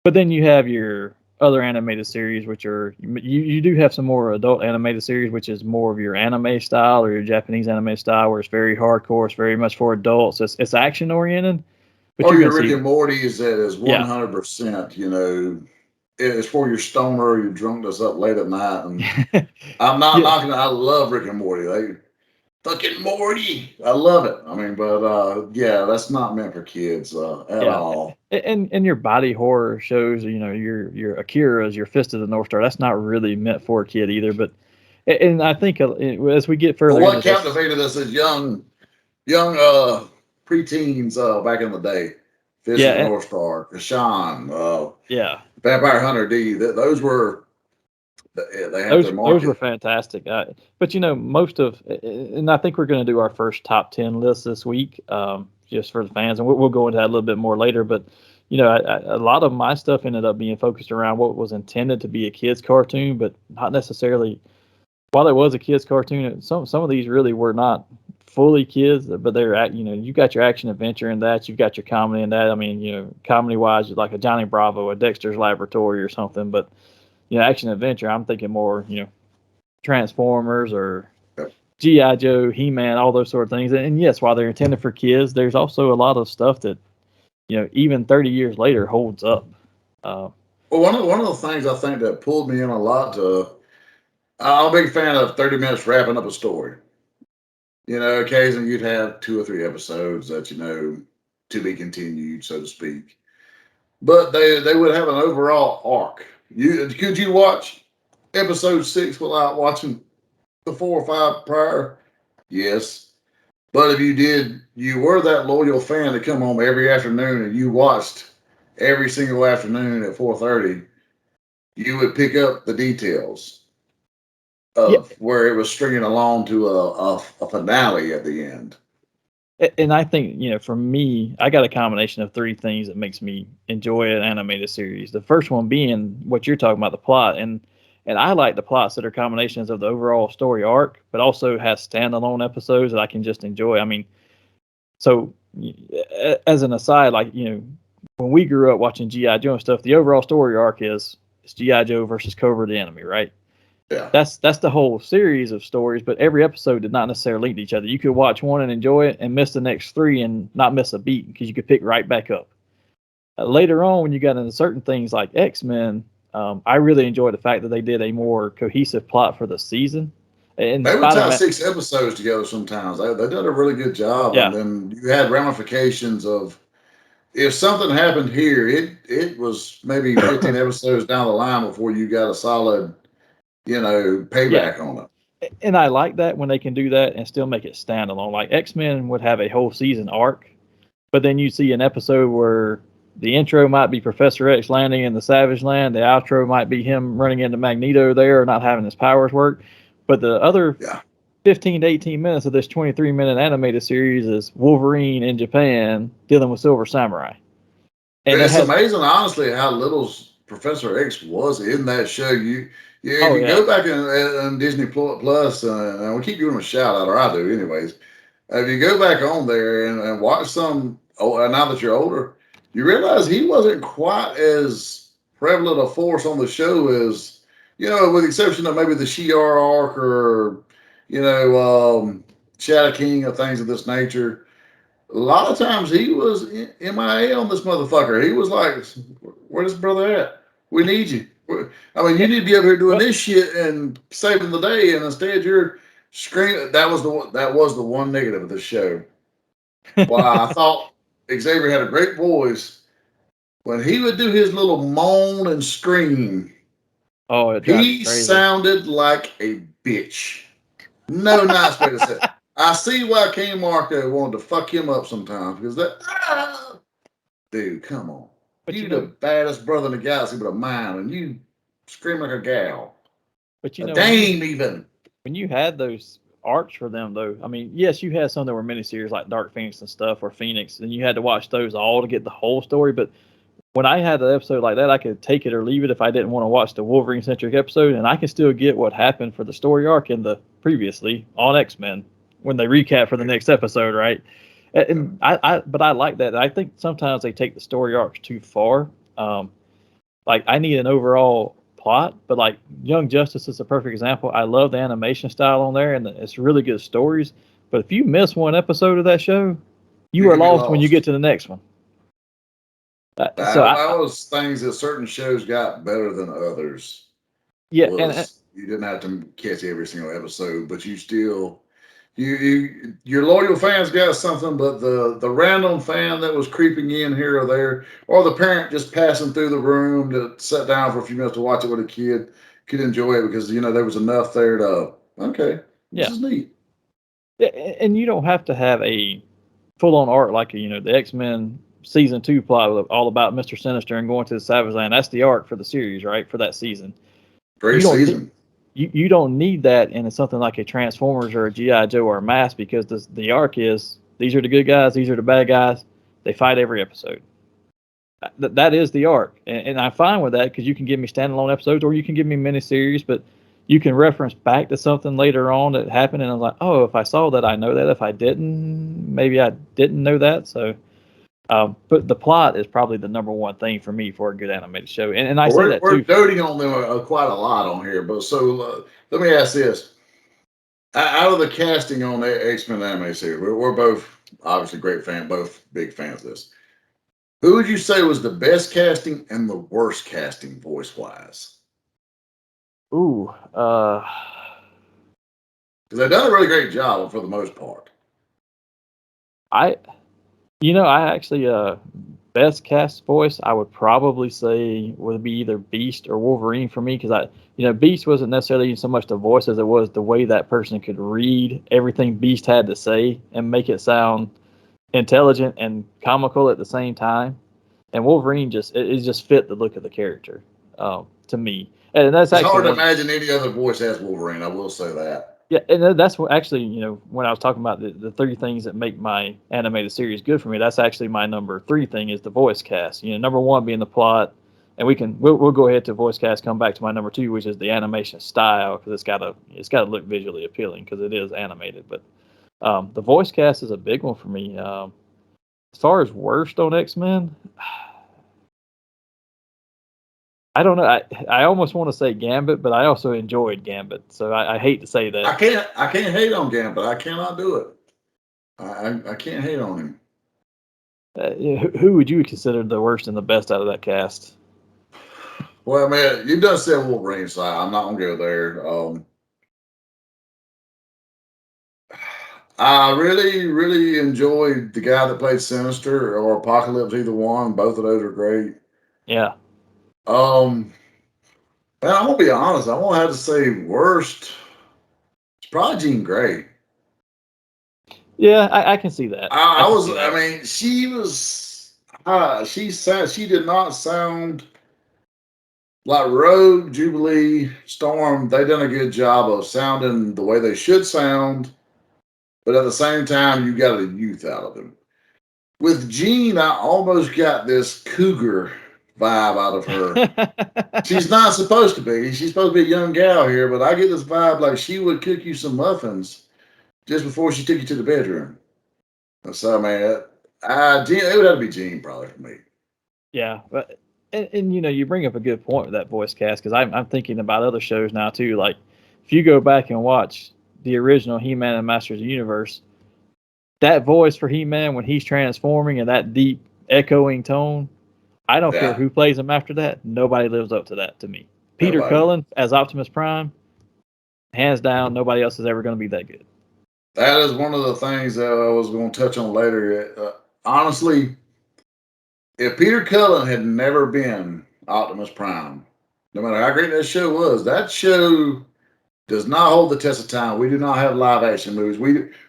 But then you have your other animated series, which are you do have some more adult animated series, which is more of your anime style or your Japanese anime style, where it's very hardcore. It's very much for adults. It's action oriented. But Or you're going your to Rick see, and Morty's that is yeah. 100%. It's for your stoner or your drunk that's up late at night. And I'm not Yeah, knocking it. I love Rick and Morty. Fucking Morty. I love it. Yeah, that's not meant for kids at yeah, all. and your body horror shows, your Akira's, your Fist of the North Star. That's not really meant for a kid either. But and I think as we get But further into what this, captivated us as young preteens back in the day, Fish of the yeah, North Star, Kashan, yeah, Vampire Hunter D, those were They have their market. Those were fantastic. But most of, and I think we're going to do our first top 10 list this week, just for the fans, and we'll go into that a little bit more later. But a lot of my stuff ended up being focused around what was intended to be a kids cartoon, but not necessarily. While it was a kids cartoon, some of these really were not fully kids, but they're you got your action adventure in that, you've got your comedy in that. I mean, comedy wise, like a Johnny Bravo, a Dexter's Laboratory, or something. But action adventure, I'm thinking more Transformers or G.I. Joe, He-Man, all those sort of things. And yes, while they're intended for kids, there's also a lot of stuff that even 30 years later holds up. Well, one of the things I think that pulled me in a lot I'm a big fan of 30 minutes wrapping up a story. Occasionally you'd have 2 or 3 episodes that, to be continued, so to speak. But they would have an overall arc. Could you watch episode 6 without watching the 4 or 5 prior? Yes. But if you did, you were that loyal fan to come home every afternoon and you watched every single afternoon at 4:30, you would pick up the details of where it was stringing along to a finale at the end. And I think, for me, I got a combination of 3 things that makes me enjoy an animated series. The first one being what you're talking about, the plot. And I like the plots that are combinations of the overall story arc, but also has standalone episodes that I can just enjoy. I mean, so as an aside, like, when we grew up watching G.I. Joe and stuff, the overall story arc is G.I. Joe versus Cobra the Enemy, right? Yeah. That's the whole series of stories, but every episode did not necessarily link to each other. You could watch one and enjoy it and miss the next 3 and not miss a beat because you could pick right back up. Later on, when you got into certain things like X-Men, I really enjoyed the fact that they did a more cohesive plot for the season. And they would tie 6 episodes together sometimes. They did a really good job. Yeah. And then you had ramifications of, if something happened here, it was maybe 15 episodes down the line before you got a solid payback on it. And I like that when they can do that and still make it standalone. Like X-Men would have a whole season arc, but then you see an episode where the intro might be Professor X landing in the Savage Land, the outro might be him running into Magneto there or not having his powers work, but the other 15 to 18 minutes of this 23-minute animated series is Wolverine in Japan dealing with Silver Samurai. And it's amazing, honestly, how little Professor X was in that show. You go back in Disney Plus, and we keep giving them a shout out, or I do anyways. If you go back on there and watch some, now that you're older, you realize he wasn't quite as prevalent a force on the show as, with the exception of maybe the Shi'ar arc or, Shadow King or things of this nature. A lot of times he was MIA on this motherfucker. He was like, where's his brother at? We need you. I mean, you need to be up here doing this shit and saving the day, and instead you're screaming. That was the one negative of the show. Wow, I thought Xavier had a great voice. When he would do his little moan and scream, he sounded like a bitch. No nice way to say it. I see why King Marco wanted to fuck him up sometimes, because dude, come on. But you the baddest brother in the galaxy with a mind, and you scream like a gal. But a dame even. When you had those arcs for them, though, I mean, yes, you had some that were miniseries like Dark Phoenix and stuff, or Phoenix, and you had to watch those all to get the whole story. But when I had an episode like that, I could take it or leave it if I didn't want to watch the Wolverine-centric episode, and I can still get what happened for the story arc in the previously on X-Men when they recap for the next episode, right? And but I like that. I think sometimes they take the story arcs too far. Like I need an overall plot, but like Young Justice is a perfect example. I love the animation style on there, and it's really good stories. But if you miss one episode of that show, you are lost when you get to the next one. That was things that certain shows got better than others. Yeah, and you didn't have to catch every single episode, but you still. Your loyal fans got something, but the random fan that was creeping in here or there, or the parent just passing through the room to sit down for a few minutes to watch it with a kid, could enjoy it because there was enough there to this is neat. Yeah, and you don't have to have a full-on arc like the X-Men season 2 plot all about Mr. Sinister and going to the Savage Land. That's the arc for the series, right? For that season. Great season. You don't need that in something like a Transformers or a G.I. Joe or a Mask, because the arc is these are the good guys, these are the bad guys. They fight every episode. That is the arc, and I'm fine with that because you can give me standalone episodes or you can give me miniseries, but you can reference back to something later on that happened, and I was like, oh, if I saw that, I know that. If I didn't, maybe I didn't know that. So, but the plot is probably the number one thing for me for a good animated show, and I say that we're too. doting on them quite a lot on here, but so let me ask this: out of the casting on the X-Men anime series, we're both obviously both big fans of this. Who would you say was the best casting and the worst casting voice wise? Ooh, Because they've done a really great job for the most part. I actually best cast voice I would probably say would be either Beast or Wolverine for me, because Beast wasn't necessarily so much the voice as it was the way that person could read everything Beast had to say and make it sound intelligent and comical at the same time. And Wolverine just fit the look of the character to me, and that's it's actually hard to imagine any other voice as Wolverine. I will say that. Yeah, and that's what actually, when I was talking about the 3 things that make my animated series good for me, that's actually my number 3 thing is the voice cast. Number 1 being the plot, and we'll go ahead to voice cast. Come back to my number 2, which is the animation style, because it's gotta look visually appealing because it is animated. But the voice cast is a big one for me. As far as worst on X-Men, I don't know. I almost want to say Gambit, but I also enjoyed Gambit, so I hate to say that. I can't hate on Gambit. I cannot do it. I can't hate on him. Who would you consider the worst and the best out of that cast? Well, man, you done said Wolverine, so I'm not gonna go there. I really, really enjoyed the guy that played Sinister or Apocalypse. Either one, both of those are great. Yeah. Man, I'm gonna be honest. I'm gonna have to say worst. It's probably Jean Grey. Yeah, I can see that. I mean, she was. She did not sound like Rogue, Jubilee, Storm. They done a good job of sounding the way they should sound, but at the same time, you got a youth out of them. With Jean, I almost got this cougar vibe out of her. She's not supposed to be. She's supposed to be a young gal here, but I get this vibe like she would cook you some muffins just before she took you to the bedroom. So, man, Jean, it would have to be Jean probably for me. Yeah, but and you bring up a good point with that voice cast, because I'm thinking about other shows now too. Like if you go back and watch the original He-Man and Masters of the Universe, that voice for He-Man when he's transforming and that deep echoing tone, I don't care who plays him after that. Nobody lives up to that to me. Peter Cullen as Optimus Prime, hands down, nobody else is ever going to be that good. That is one of the things that I was going to touch on later. Honestly, if Peter Cullen had never been Optimus Prime, no matter how great that show does not hold the test of time. We do not have live action movies.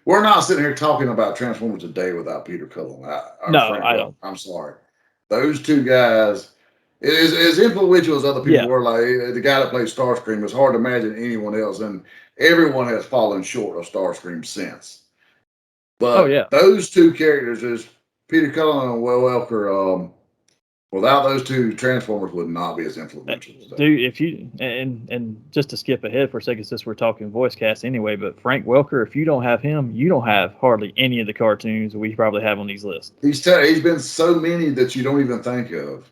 We're not sitting here talking about Transformers today without Peter Cullen. No, I don't. I'm sorry. Those two guys, as influential as other people were, like the guy that played Starscream, it's hard to imagine anyone else. And everyone has fallen short of Starscream since. But those two characters, is Peter Cullen and Welker, without those two, Transformers would not be as influential. Dude, if you and just to skip ahead for a second, since we're talking voice cast anyway, but Frank Welker, if you don't have him, you don't have hardly any of the cartoons we probably have on these lists. He's been so many that you don't even think of.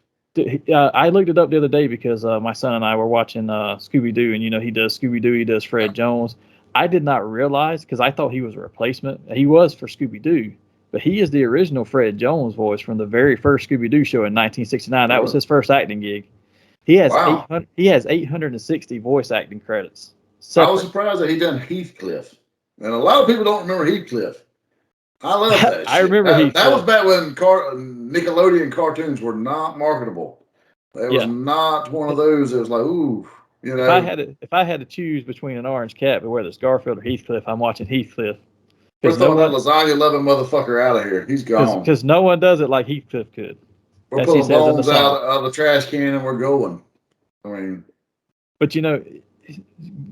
I looked it up the other day because my son and I were watching Scooby Doo, and he does Scooby Doo, he does Fred Jones. I did not realize, because I thought he was a replacement. He was for Scooby Doo, but he is the original Fred Jones voice from the very first Scooby Doo show in 1969. That was his first acting gig. He has 860 voice acting credits. Separate. I was surprised that he done Heathcliff, and a lot of people don't remember Heathcliff. I love that. I remember Heathcliff. That was back when Nickelodeon cartoons were not marketable. It was not one of those that was like, ooh, If I had to choose between an orange cat, but whether it's Garfield or Heathcliff, I'm watching Heathcliff. We're throwing that lasagna loving motherfucker out of here. He's gone. Because no one does it like Heathcliff could. We're pulling bones out of the trash can and we're going. I mean, But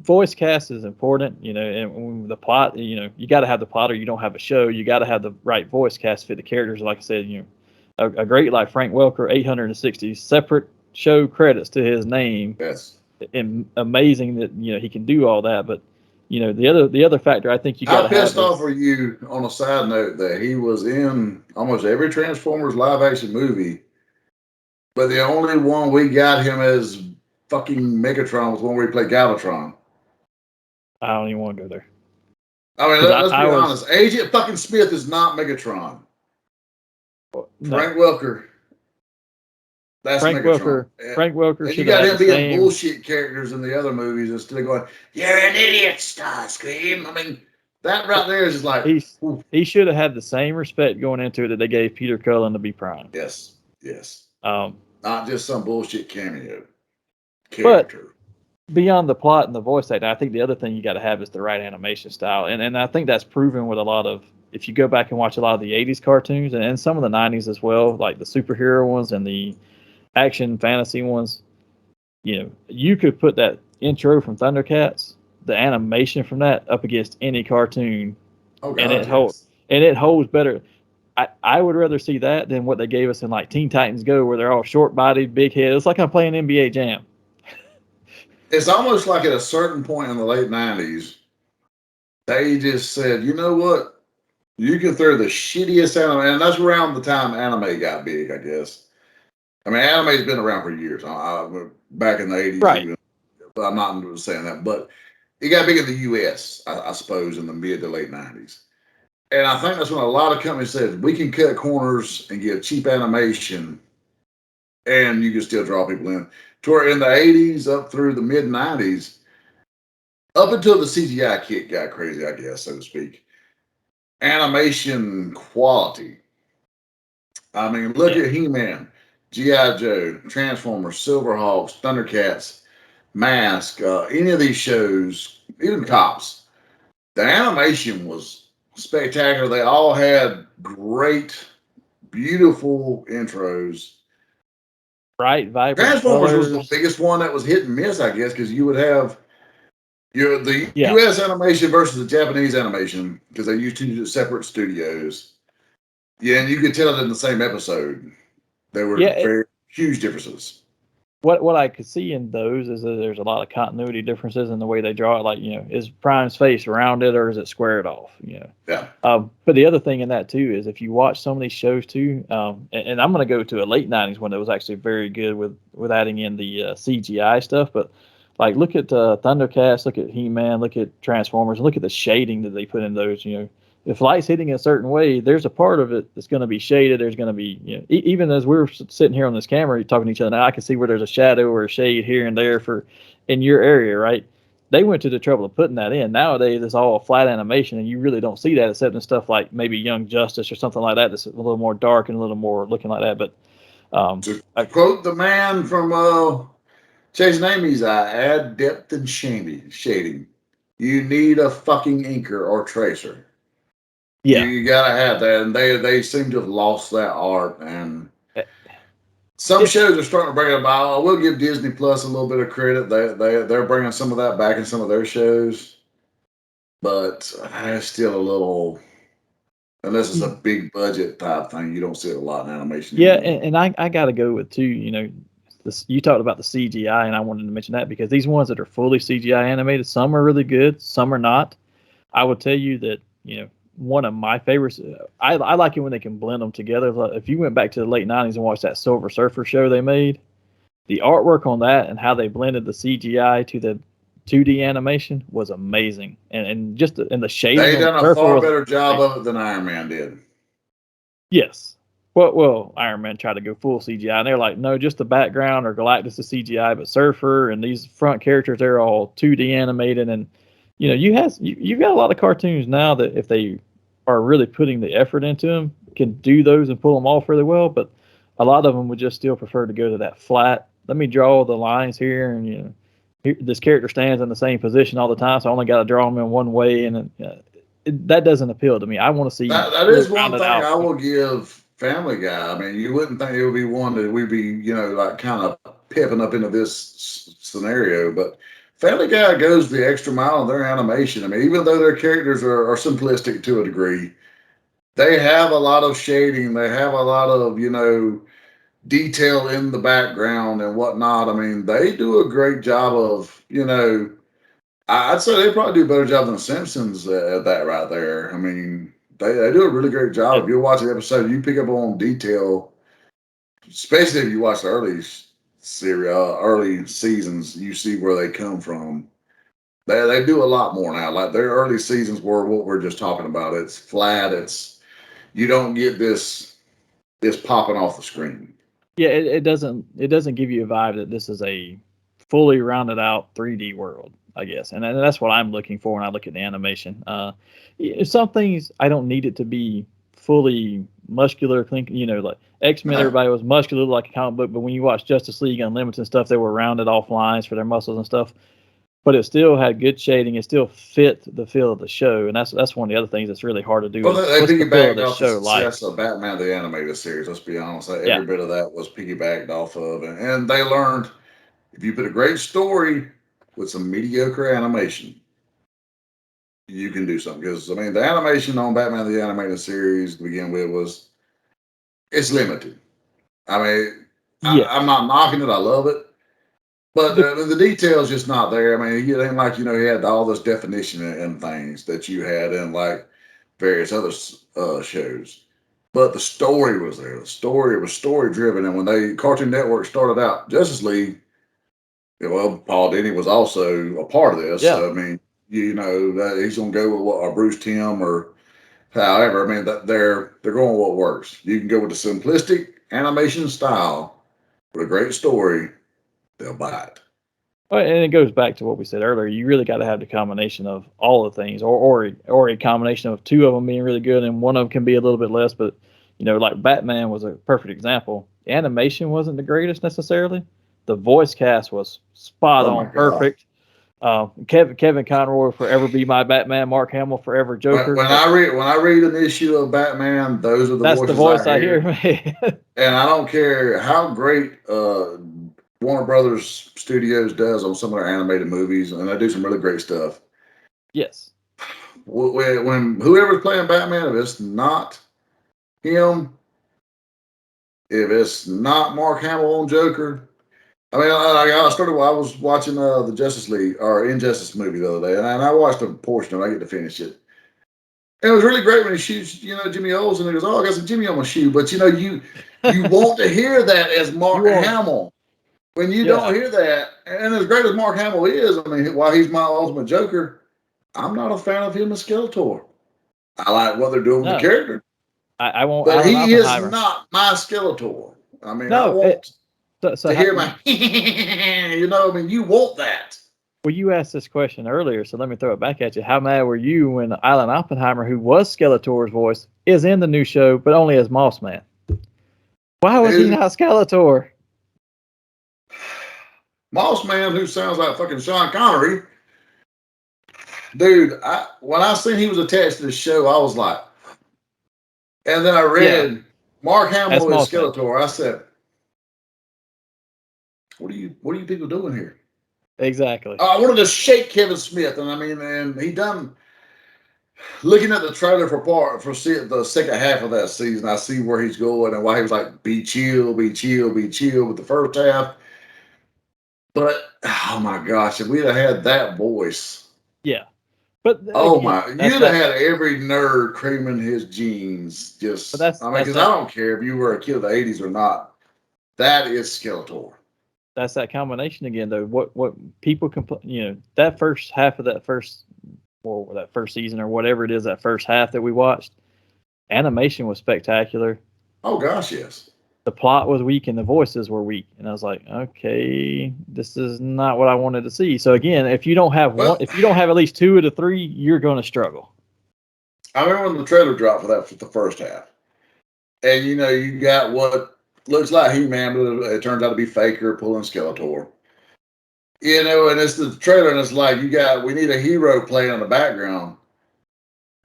voice cast is important, and the plot, you got to have the plot or you don't have a show. You got to have the right voice cast to fit the characters. Like I said, a great like Frank Welker, 860 separate show credits to his name. Yes. And amazing that he can do all that. But the other factor I think you got to have. How pissed off were you, on a side note, that he was in almost every Transformers live action movie, but the only one we got him as fucking Megatron was one where he played Galvatron? I don't even want to go there. I mean, let's be honest. Agent fucking Smith is not Megatron. No. Frank Welker. That's Frank Megatron. Welker. Frank Welker. And you got him being bullshit characters in the other movies instead of going, "You're an idiot, Starscream." I mean, that right there is just like he should have had the same respect going into it that they gave Peter Cullen to be Prime. Yes. Not just some bullshit cameo character. But beyond the plot and the voice acting, I think the other thing you got to have is the right animation style, and I think that's proven with a lot of. If you go back and watch a lot of the '80s cartoons and some of the '90s as well, like the superhero ones and the action fantasy ones, you could put that intro from Thundercats, the animation from that, up against any cartoon, and it holds better. I would rather see that than what they gave us in like Teen Titans Go, where they're all short-bodied, big heads. It's like I'm playing NBA Jam. It's almost like at a certain point in the late '90s, they just said, you know what? You can throw the shittiest anime, and that's around the time anime got big, I guess. I mean, anime's been around for years. Back in the '80s, right? Even, but I'm not saying that. But it got big in the U.S., I suppose, in the mid to late '90s. And I think that's when a lot of companies said, we can cut corners and get cheap animation, and you can still draw people in. To where in the '80s up through the mid '90s, up until the CGI kick got crazy, I guess, so to speak, animation quality. I mean, look at He-Man, G.I. Joe, Transformers, Silverhawks, Thundercats, Mask, any of these shows, even Cops. The animation was spectacular. They all had great, beautiful intros. Bright, vibrant Transformers colors. was the biggest one that was hit and miss, I guess, because you would have the U.S. animation versus the Japanese animation, because they used two separate studios. Yeah, and you could tell it in the same episode. There were very huge differences. What I could see in those is that there's a lot of continuity differences in the way they draw it. Like, is Prime's face rounded or is it squared off? Yeah. But the other thing in that too is if you watch some of these shows too, and I'm going to go to a late '90s one that was actually very good with adding in the CGI stuff. But like, look at Thundercats, look at He-Man, look at Transformers, look at the shading that they put in those. If light's hitting a certain way, there's a part of it that's going to be shaded. There's going to be, even as we're sitting here on this camera talking to each other now, I can see where there's a shadow or a shade here and there in your area, right? They went to the trouble of putting that in. Nowadays, it's all flat animation, and you really don't see that except in stuff like maybe Young Justice or something like that that's a little more dark and a little more looking like that. But to quote the man from Chasing Amy's eye, add depth and shading. You need a fucking inker or tracer. Yeah, you gotta have that, and they seem to have lost that art. And some shows are starting to bring it about. I will give Disney Plus a little bit of credit. They're bringing some of that back in some of their shows, but it's still a little. Unless it's a big budget type thing, you don't see it a lot in animation. Yeah, and I got to go with too. You talked about the CGI, and I wanted to mention that because these ones that are fully CGI animated, some are really good, some are not. I would tell you that one of my favorites. I like it when they can blend them together. If you went back to the late '90s and watched that Silver Surfer show they made, the artwork on that and how they blended the CGI to the 2D animation was amazing, and just in the shading. They done a far better job of it than Iron Man did. Yes. Well, Iron Man tried to go full CGI, and they're like, no, just the background or Galactus is CGI, but Surfer and these front characters, they're all 2D animated, and you've got a lot of cartoons now that if they are really putting the effort into them, can do those and pull them off really well. But a lot of them would just still prefer to go to that flat. Let me draw the lines here, and this character stands in the same position all the time, so I only got to draw them in one way, and that doesesn't appeal to me. I want to see that is one thing I will give Family Guy. I mean, you wouldn't think it would be one that we'd be, like kind of pepping up into this scenario. But Family Guy goes the extra mile in their animation. I mean, even though their characters are simplistic to a degree, they have a lot of shading. They have a lot of, detail in the background and whatnot. I mean, they do a great job of, I'd say they probably do a better job than the Simpsons at that right there. I mean, they do a really great job. If you're watching the episode, you pick up on detail, especially if you watch the early seasons, you see where they come from. They do a lot more now. Like their early seasons were what we're just talking about. It's flat. You don't get this popping off the screen. Yeah, it doesn't give you a vibe that this is a fully rounded out 3D world, I guess, and that's what I'm looking for when I look at the animation. Some things I don't need it to be fully muscular, clean. Like X-Men, everybody was muscular like a comic book, but when you watch Justice League Unlimited and stuff, they were rounded off lines for their muscles and stuff. But it still had good shading. It still fit the feel of the show, and that's one of the other things that's really hard to do. Well, they piggybacked off the success of Batman the Animated Series. Let's be honest, every bit of that was piggybacked off of, and they learned if you put a great story with some mediocre animation, you can do something. Because I mean, the animation on Batman the Animated Series to begin with it's limited. I mean, I'm not knocking it. I love it. But the detail's just not there. I mean, it ain't like, he had all this definition and things that you had in like various other shows. But the story was there. The story was story driven. And when Cartoon Network started out Justice League, well, Paul Dini was also a part of this. Yeah. So, I mean, he's going to go with or Bruce Timm or however. I mean, they're going with what works. You can go with the simplistic animation style with a great story. They'll buy it. Well, and it goes back to what we said earlier. You really got to have the combination of all the things, or a combination of two of them being really good, and one of them can be a little bit less. But like Batman was a perfect example. The animation wasn't the greatest necessarily. The voice cast was spot on, perfect. Kevin Conroy will forever be my Batman. Mark Hamill forever Joker. When I read an issue of Batman, those are that's voices the voice I hear. And I don't care how great Warner Brothers Studios does on some of their animated movies, and they do some really great stuff. Yes. When whoever's playing Batman, if it's not him, if it's not Mark Hamill on Joker, I mean, I was watching the Justice League or Injustice movie the other day, and I watched a portion of it. I get to finish it. And it was really great when he shoots, Jimmy Olsen, and he goes, "Oh, I got some Jimmy on my shoe." But you want to hear that as Mark Hamill. When you don't hear that, and as great as Mark Hamill is, I mean, while he's my ultimate Joker, I'm not a fan of him as Skeletor. I like what they're doing with the character. I won't. But he is not my Skeletor. I mean, I want to hear my, I mean, you want that. Well, you asked this question earlier, so let me throw it back at you. How mad were you when Alan Oppenheimer, who was Skeletor's voice, is in the new show, but only as Mossman? Why was he not Skeletor? Mossman, who sounds like fucking Sean Connery. Dude, when I seen he was attached to the show, I was like, and then I read Mark Hamill is Skeletor. I said, what are you people doing here? Exactly. I wanted to shake Kevin Smith, and he done. Looking at the trailer for the second half of that season, I see where he's going and why he was like, be chill with the first half. But oh my gosh, if we'd have had that voice, but you'd have had every nerd creaming his jeans. Because I don't care if you were a kid of the '80s or not. That is Skeletor. That's that combination again, though. What people complain, that first half of that first season or whatever it is, that first half that we watched, animation was spectacular. Oh gosh, yes. The plot was weak and the voices were weak, and I was like, okay, this is not what I wanted to see. So again, if you don't have if you don't have at least 2 of the 3, you're going to struggle. I remember when the trailer dropped for the first half, and you got what looks like He-Man, but it turns out to be Faker pulling Skeletor. And it's the trailer, and it's like we need a hero playing in the background.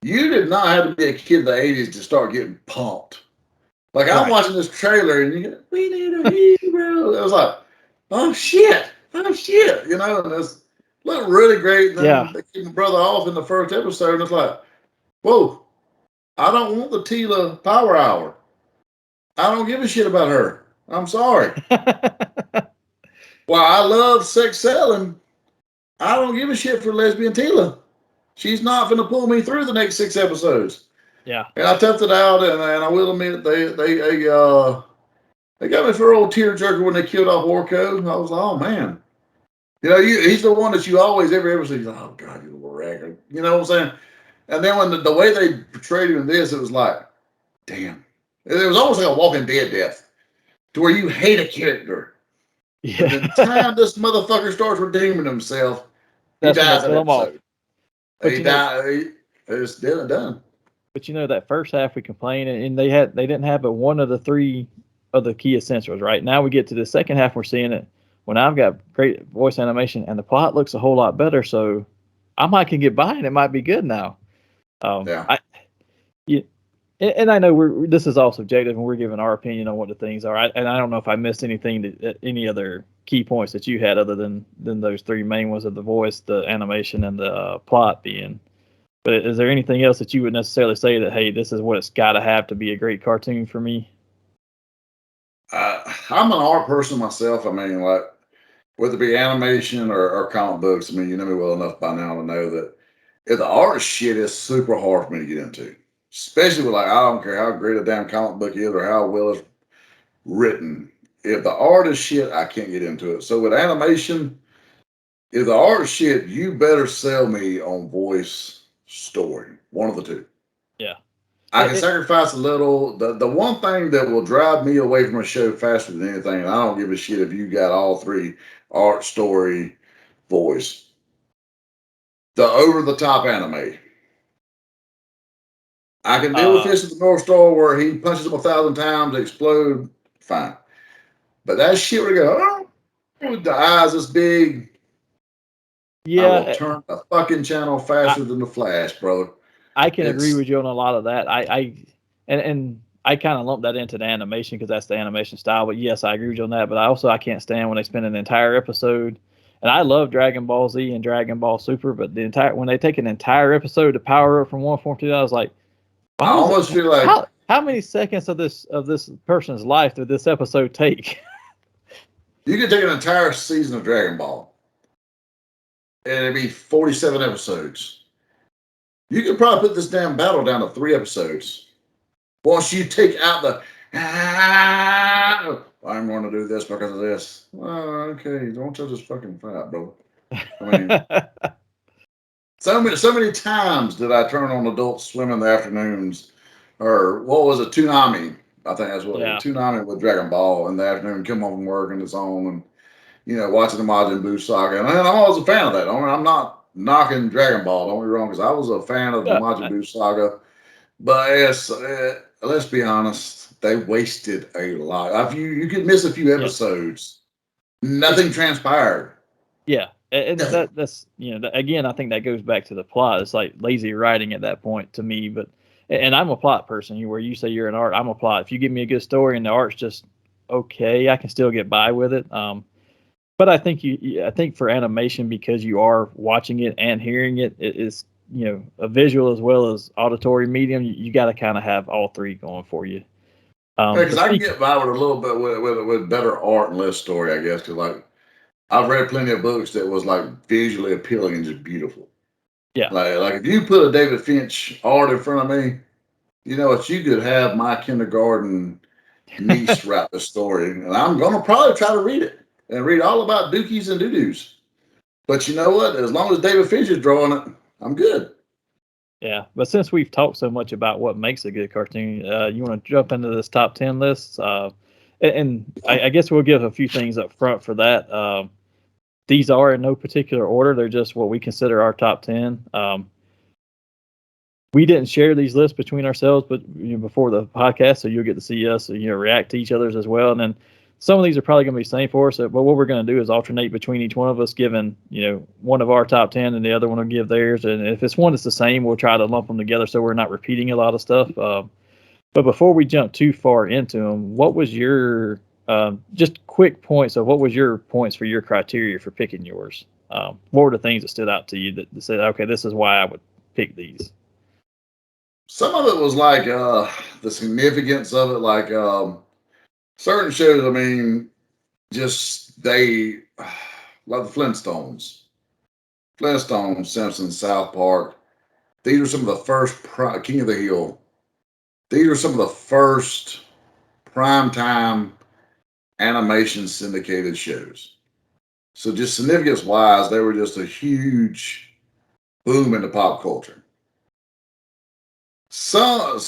You did not have to be a kid in the '80s to start getting pumped. Like I'm watching this trailer, and we need a hero. I was like, oh shit, oh shit, you know, and it's looked really great. And then Yeah. they keep my brother off in the first episode, and it's like, whoa, I don't want the Tila Power Hour. I don't give a shit about her. I'm sorry. While I love sex selling, I don't give a shit for lesbian Tila. She's not going to pull me through the next 6 episodes. Yeah. And I toughed it out, and I will admit they got me for an old tearjerker when they killed off Orko. I was like, oh man, you know, he's the one that you always every episode. You're like, oh god, you little ragger. You know what I'm saying? And then when the way they portrayed him in this, it was like, damn, it was almost like a Walking Dead death, to where you hate a character. Yeah. But the time this motherfucker starts redeeming himself, he That's when dies they in kill him off. episode. But He you know, died. It's dead and done. But you know, that first half we complained, and they didn't have but one of the 3 of the key essentials. Right now, we get to the second half, we're seeing it when I've got great voice animation and the plot looks a whole lot better. So I might can get by, and it might be good now. Yeah. And I know this is all subjective, and we're giving our opinion on what the things are. And I don't know if I missed anything, any other key points that you had other than those 3 main ones of the voice, the animation, and the plot being. But is there anything else that you would necessarily say that, hey, this is what it's got to have to be a great cartoon for me? I'm an art person myself. I mean, like, whether it be animation or comic books, I mean, you know me well enough by now to know that if the art shit is super hard for me to get into, especially with, like, I don't care how great a damn comic book is or how well it's written. If the art is shit, I can't get into it. So with animation, if the art is shit, you better sell me on voice story. One of the two. Yeah. I can sacrifice a little. The one thing that will drive me away from a show faster than anything, and I don't give a shit if you got all 3, art, story, voice, the over-the-top anime. I can deal with Fist of the North Star where he punches him 1,000 times, explode, fine. But that shit where you go, oh, with the eyes this big, I will turn the fucking channel faster than the Flash, brother. I can agree with you on a lot of that. And I kind of lump that into the animation because that's the animation style. But yes, I agree with you on that. But I can't stand when they spend an entire episode. And I love Dragon Ball Z and Dragon Ball Super, but when they take an entire episode to power up from one form to the other, I was like, I almost feel like how many seconds of this person's life did this episode take? You could take an entire season of Dragon Ball, and it'd be 47 episodes. You could probably put this damn battle down to 3 episodes. Once you take out the, I'm going to do this because of this. Oh, okay, don't touch this fucking fat, bro. I mean, so many times did I turn on Adult Swim in the afternoons, or what was it, Toonami? I think that's what it was. Toonami with Dragon Ball in the afternoon, come home from work and it's on, and you know, watching the Majin Buu saga. And I'm always a fan of that. I mean, I'm not knocking Dragon Ball, don't get me wrong, because I was a fan of the Majin Buu saga. But let's be honest, they wasted a lot. You could miss a few episodes. Nothing transpired. Yeah. And that's, you know, again, I think that goes back to the plot. It's like lazy writing at that point to me. But, and I'm a plot person. Where you say you're an art, I'm a plot. If you give me a good story and the art's just okay, I can still get by with it. But I think I think for animation, because you are watching it and hearing it, it is, you know, a visual as well as auditory medium. You got to kind of have all 3 going for you. Because I can get by with a little bit with better art and less story, I guess. Because like I've read plenty of books that was like visually appealing and just beautiful. Yeah. Like if you put a David Finch art in front of me, you know what, you could have my kindergarten niece write the story, and I'm gonna probably try to read it and read all about dookies and doo-doos. But you know what? As long as David Finch is drawing it, I'm good. Yeah, but since we've talked so much about what makes a good cartoon, you want to jump into this top 10 list? And I guess we'll give a few things up front for that. These are in no particular order. They're just what we consider our top 10. We didn't share these lists between ourselves, but before the podcast, so you'll get to see us, react to each other's as well. And then some of these are probably going to be the same for us. But what we're going to do is alternate between each one of us, giving one of our top 10, and the other one will give theirs. And if it's one that's the same, we'll try to lump them together so we're not repeating a lot of stuff. But before we jump too far into them, what was your just quick points. So, what was your points for your criteria for picking yours? What were the things that stood out to you that said, okay, this is why I would pick these? Some of it was like the significance of it, like certain shows. I mean, just they like the Flintstones, Simpsons, South Park. These are some of the first King of the Hill. These are some of the first primetime animation syndicated shows. So just significance wise, they were just a huge boom into pop culture. Some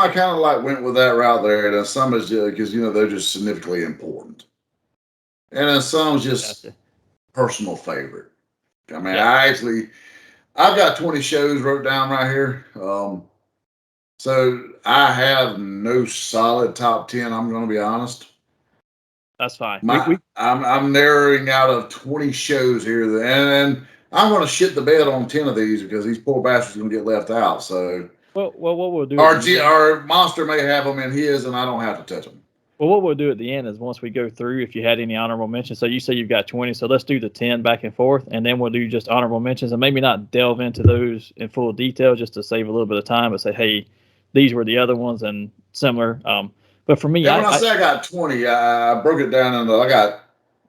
I kind of like went with that route there, and then some is just because they're just significantly important, and then some is just Gotcha. personal favorite. I mean, Yeah. I've got 20 shows wrote down right here. So I have no solid top 10. I'm going to be honest. That's fine. We I'm narrowing out of 20 shows here, and I'm going to shit the bed on 10 of these because these poor bastards are going to get left out. So, well, what we'll do at the end. our Monster may have them in his, and I don't have to touch them. Well, what we'll do at the end is once we go through, if you had any honorable mentions. So you say you've got 20, so let's do the 10 back and forth, and then we'll do just honorable mentions, and maybe not delve into those in full detail just to save a little bit of time, but say, hey, these were the other ones and similar. But for me, Yeah, when I say I got 20, I broke it down into I got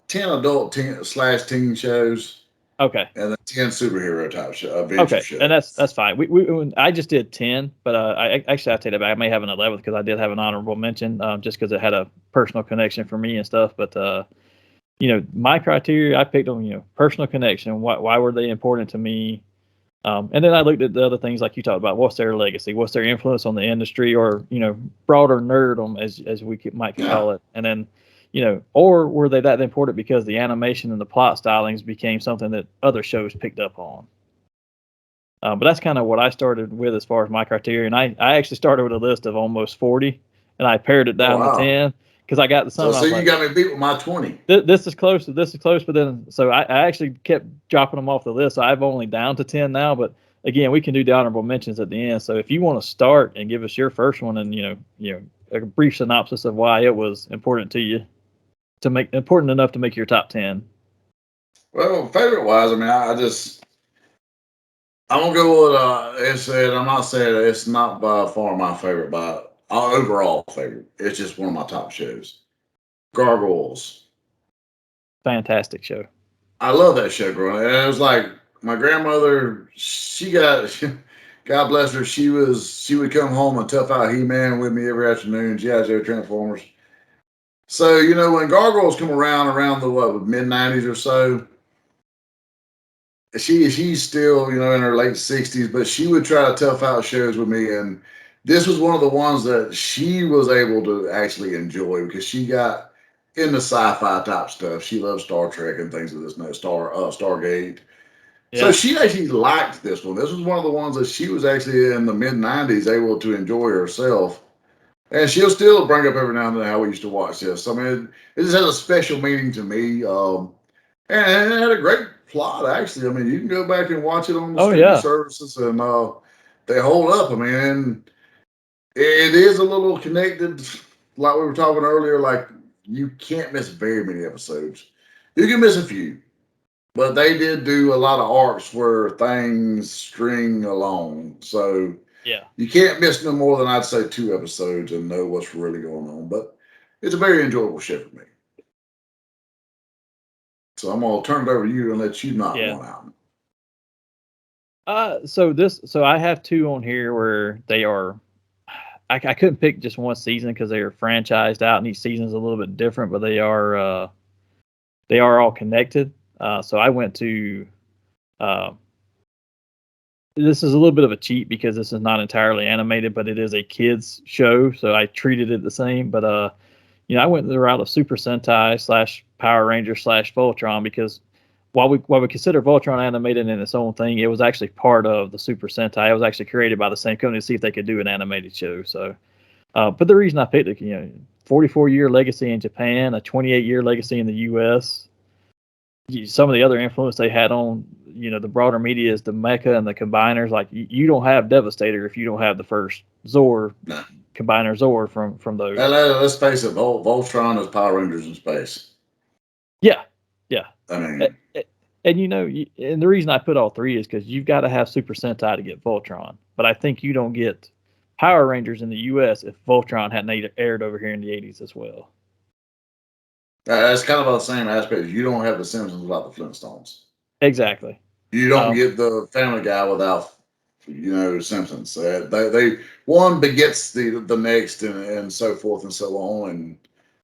10 adult /teen shows. Okay. And then 10 superhero type adventure shows. And that's fine. I just did 10, but I take that back. I may have an 11th because I did have an honorable mention, just because it had a personal connection for me and stuff. But my criteria, I picked them. Personal connection. Why were they important to me? And then I looked at the other things like you talked about. What's their legacy? What's their influence on the industry, or broader nerdom as we might call it. And then or were they that important because the animation and the plot stylings became something that other shows picked up on? But that's kind of what I started with as far as my criteria. And I actually started with a list of almost 40, and I pared it down to 10 because I got to some. So you got me beat with my 20. This is close. This is close. But then, so I actually kept dropping them off the list. So I've only down to 10 now. But again, we can do the honorable mentions at the end. So if you want to start and give us your first one, and a brief synopsis of why it was important to you. Important enough to make your top 10. Well, favorite wise, I mean, I'm gonna go with it said. I'm not saying it's not by far my favorite, but overall favorite. It's just one of my top shows. Gargoyles. Fantastic show. I love that show growing up. And it was like my grandmother. She got, God bless her. She would come home and tough out He-Man with me every afternoon. G.I. Joe Transformers. So, when Gargoyles come around the mid-90s or so, she's still, in her late 60s, but she would try to tough out shows with me. And this was one of the ones that she was able to actually enjoy because she got into sci-fi type stuff. She loves Star Trek and things of this nature, Stargate. Yeah. So she actually liked this one. This was one of the ones that she was actually in the mid-90s able to enjoy herself. And she'll still bring up every now and then how we used to watch this. I mean, it just has a special meaning to me. And it had a great plot, actually. I mean, you can go back and watch it on the streaming services, and they hold up. I mean, it is a little connected, like we were talking earlier. Like, you can't miss very many episodes. You can miss a few. But they did do a lot of arcs where things string along. So yeah, you can't miss no more than I'd say 2 episodes and know what's really going on. But it's a very enjoyable show for me. So I'm gonna turn it over to you and let you knock one out. So I have 2 on here where they are. I couldn't pick just one season because they are franchised out, and each season is a little bit different, but they are all connected. So I went to. This is a little bit of a cheat because this is not entirely animated, but it is a kids show, so I treated it the same. But I went the route of Super Sentai / Power Ranger / Voltron because while we consider Voltron animated in its own thing, it was actually part of the Super Sentai. It was actually created by the same company to see if they could do an animated show. So, but the reason I picked it, 44-year legacy in Japan, a 28-year legacy in the U.S. Some of the other influence they had on the broader media is the mecha and the combiners. Like you don't have Devastator if you don't have the first Zor Combiner Zord from those. Let's face it, Voltron is Power Rangers in space. Yeah, yeah. I mean, and and the reason I put all three is because you've got to have Super Sentai to get Voltron. But I think you don't get Power Rangers in the U.S. if Voltron hadn't aired over here in the 80s as well. that's kind of the same aspect. You don't have the Simpsons without the Flintstones. Exactly. You don't get the Family Guy without, Simpsons. They one begets the next, and so forth and so on, and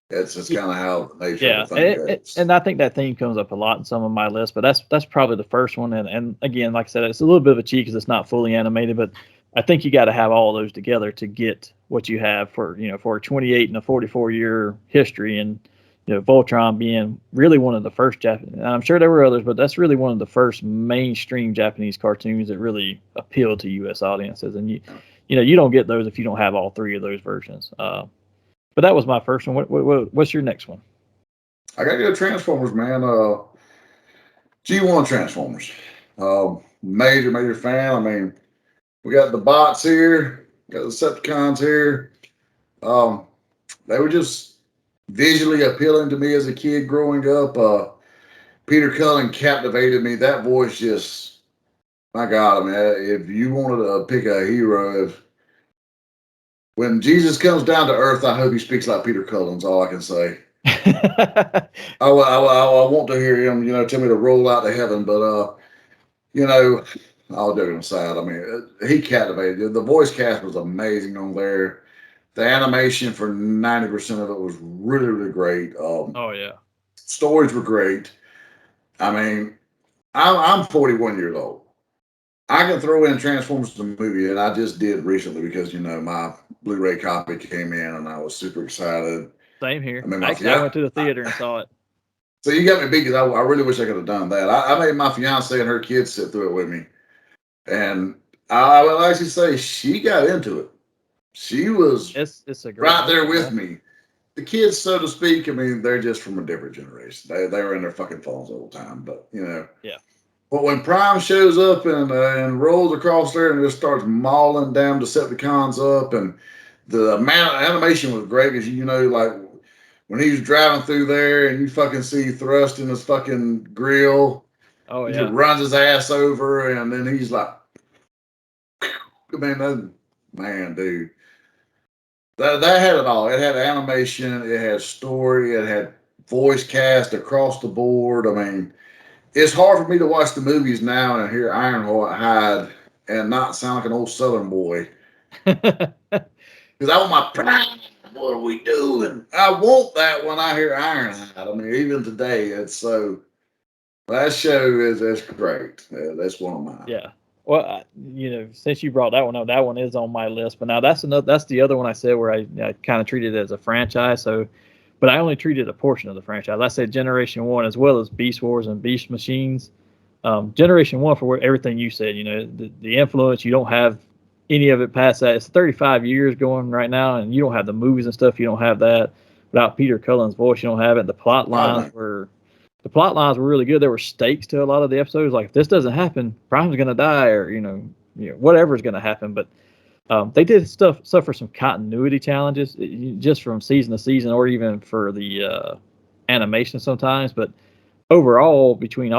it's just kind of how the nature of the thing goes. And I think that theme comes up a lot in some of my lists, but that's probably the first one. And again, like I said, it's a little bit of a cheat because it's not fully animated, but I think you got to have all of those together to get what you have for a 28 and a 44-year history. And Voltron being really one of the first Japanese. I'm sure there were others, but that's really one of the first mainstream Japanese cartoons that really appealed to U.S. audiences. And you don't get those if you don't have all three of those versions. But that was my first one. What's your next one? I gotta go Transformers, man. G1 Transformers. Major fan. I mean, we got the bots here, got the Decepticons here. They were just visually appealing to me as a kid growing up. Peter Cullen captivated me. That voice just, my God, I mean, if you wanted to pick a hero, when Jesus comes down to earth, I hope he speaks like Peter Cullen's all I can say. I want to hear him, tell me to roll out to heaven, but, all joking aside, I mean, he captivated. The voice cast was amazing on there. The animation for 90% of it was really, really great. Oh yeah. Stories were great. I mean, I'm 41 years old. I can throw in Transformers the movie, and I just did recently because my Blu-ray copy came in, and I was super excited. Same here. I mean, I went to the theater and saw it. So you got me beat because I really wish I could have done that. I made my fiance and her kids sit through it with me, and I will actually say she got into it. She was it's a great right there with me. The kids, so to speak, I mean, they're just from a different generation. They were in their fucking phones all the time, but Yeah. But when Prime shows up and rolls across there and just starts mauling down Decepticons up, and the amount of animation was great because like when he's driving through there and you fucking see Thrust in his fucking grill, Oh he yeah. just runs his ass over, and then he's like, I mean, man, dude. That had it all. It had animation, it had story, it had voice cast across the board. I mean, it's hard for me to watch the movies now and hear Ironhide and not sound like an old Southern boy. Because I want my pride. What are we doing? I want that when I hear Ironhide. I mean, even today, it's so. That show is great. That's one of mine. Yeah. Well, since you brought that one up, that one is on my list. But now that's the other one I said where I kind of treated it as a franchise. So, but I only treated a portion of the franchise. I said Generation 1 as well as Beast Wars and Beast Machines. Generation 1 for everything you said. The influence. You don't have any of it past that. It's 35 years going right now, and you don't have the movies and stuff. You don't have that without Peter Cullen's voice. You don't have it. The plot lines were really good. There were stakes to a lot of the episodes. Like if this doesn't happen, Prime's going to die, or whatever's going to happen. But they did suffer some continuity challenges just from season to season, or even for the animation sometimes. But overall, between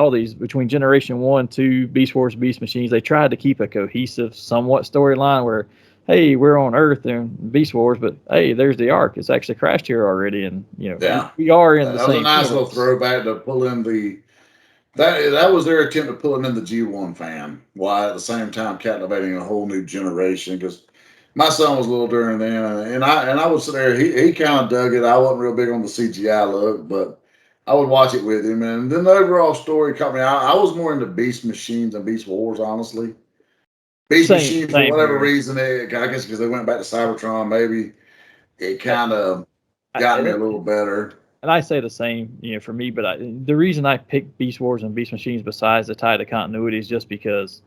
Generation 1, 2, Beast Wars, Beast Machines, they tried to keep a cohesive, somewhat storyline where, hey, we're on Earth and Beast Wars, but hey, there's the Ark. It's actually crashed here already, and we are in the same. That was a nice little throwback to pull in the. That was their attempt to pull in the G1 fan, while at the same time captivating a whole new generation. Because my son was little during then, and I would sit there. He kind of dug it. I wasn't real big on the CGI look, but I would watch it with him, and then the overall story caught me. I was more into Beast Machines and Beast Wars, honestly. Beast Machines, for whatever reason, I guess because they went back to Cybertron, maybe it kind of got me a little better. And I say the same, for me. But the reason I picked Beast Wars and Beast Machines, besides the tie to continuity, is just because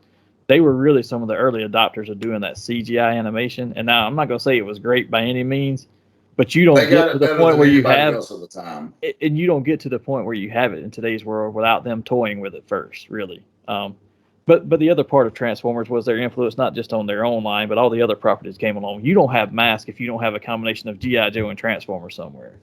they were really some of the early adopters of doing that CGI animation. And now I'm not going to say it was great by any means, but you don't get to the point where you have it, and you don't get to the point where you have it in today's world without them toying with it first, really. But the other part of Transformers was their influence not just on their own line, but all the other properties came along. You don't have Mask if you don't have a combination of G.I. Joe and Transformers somewhere.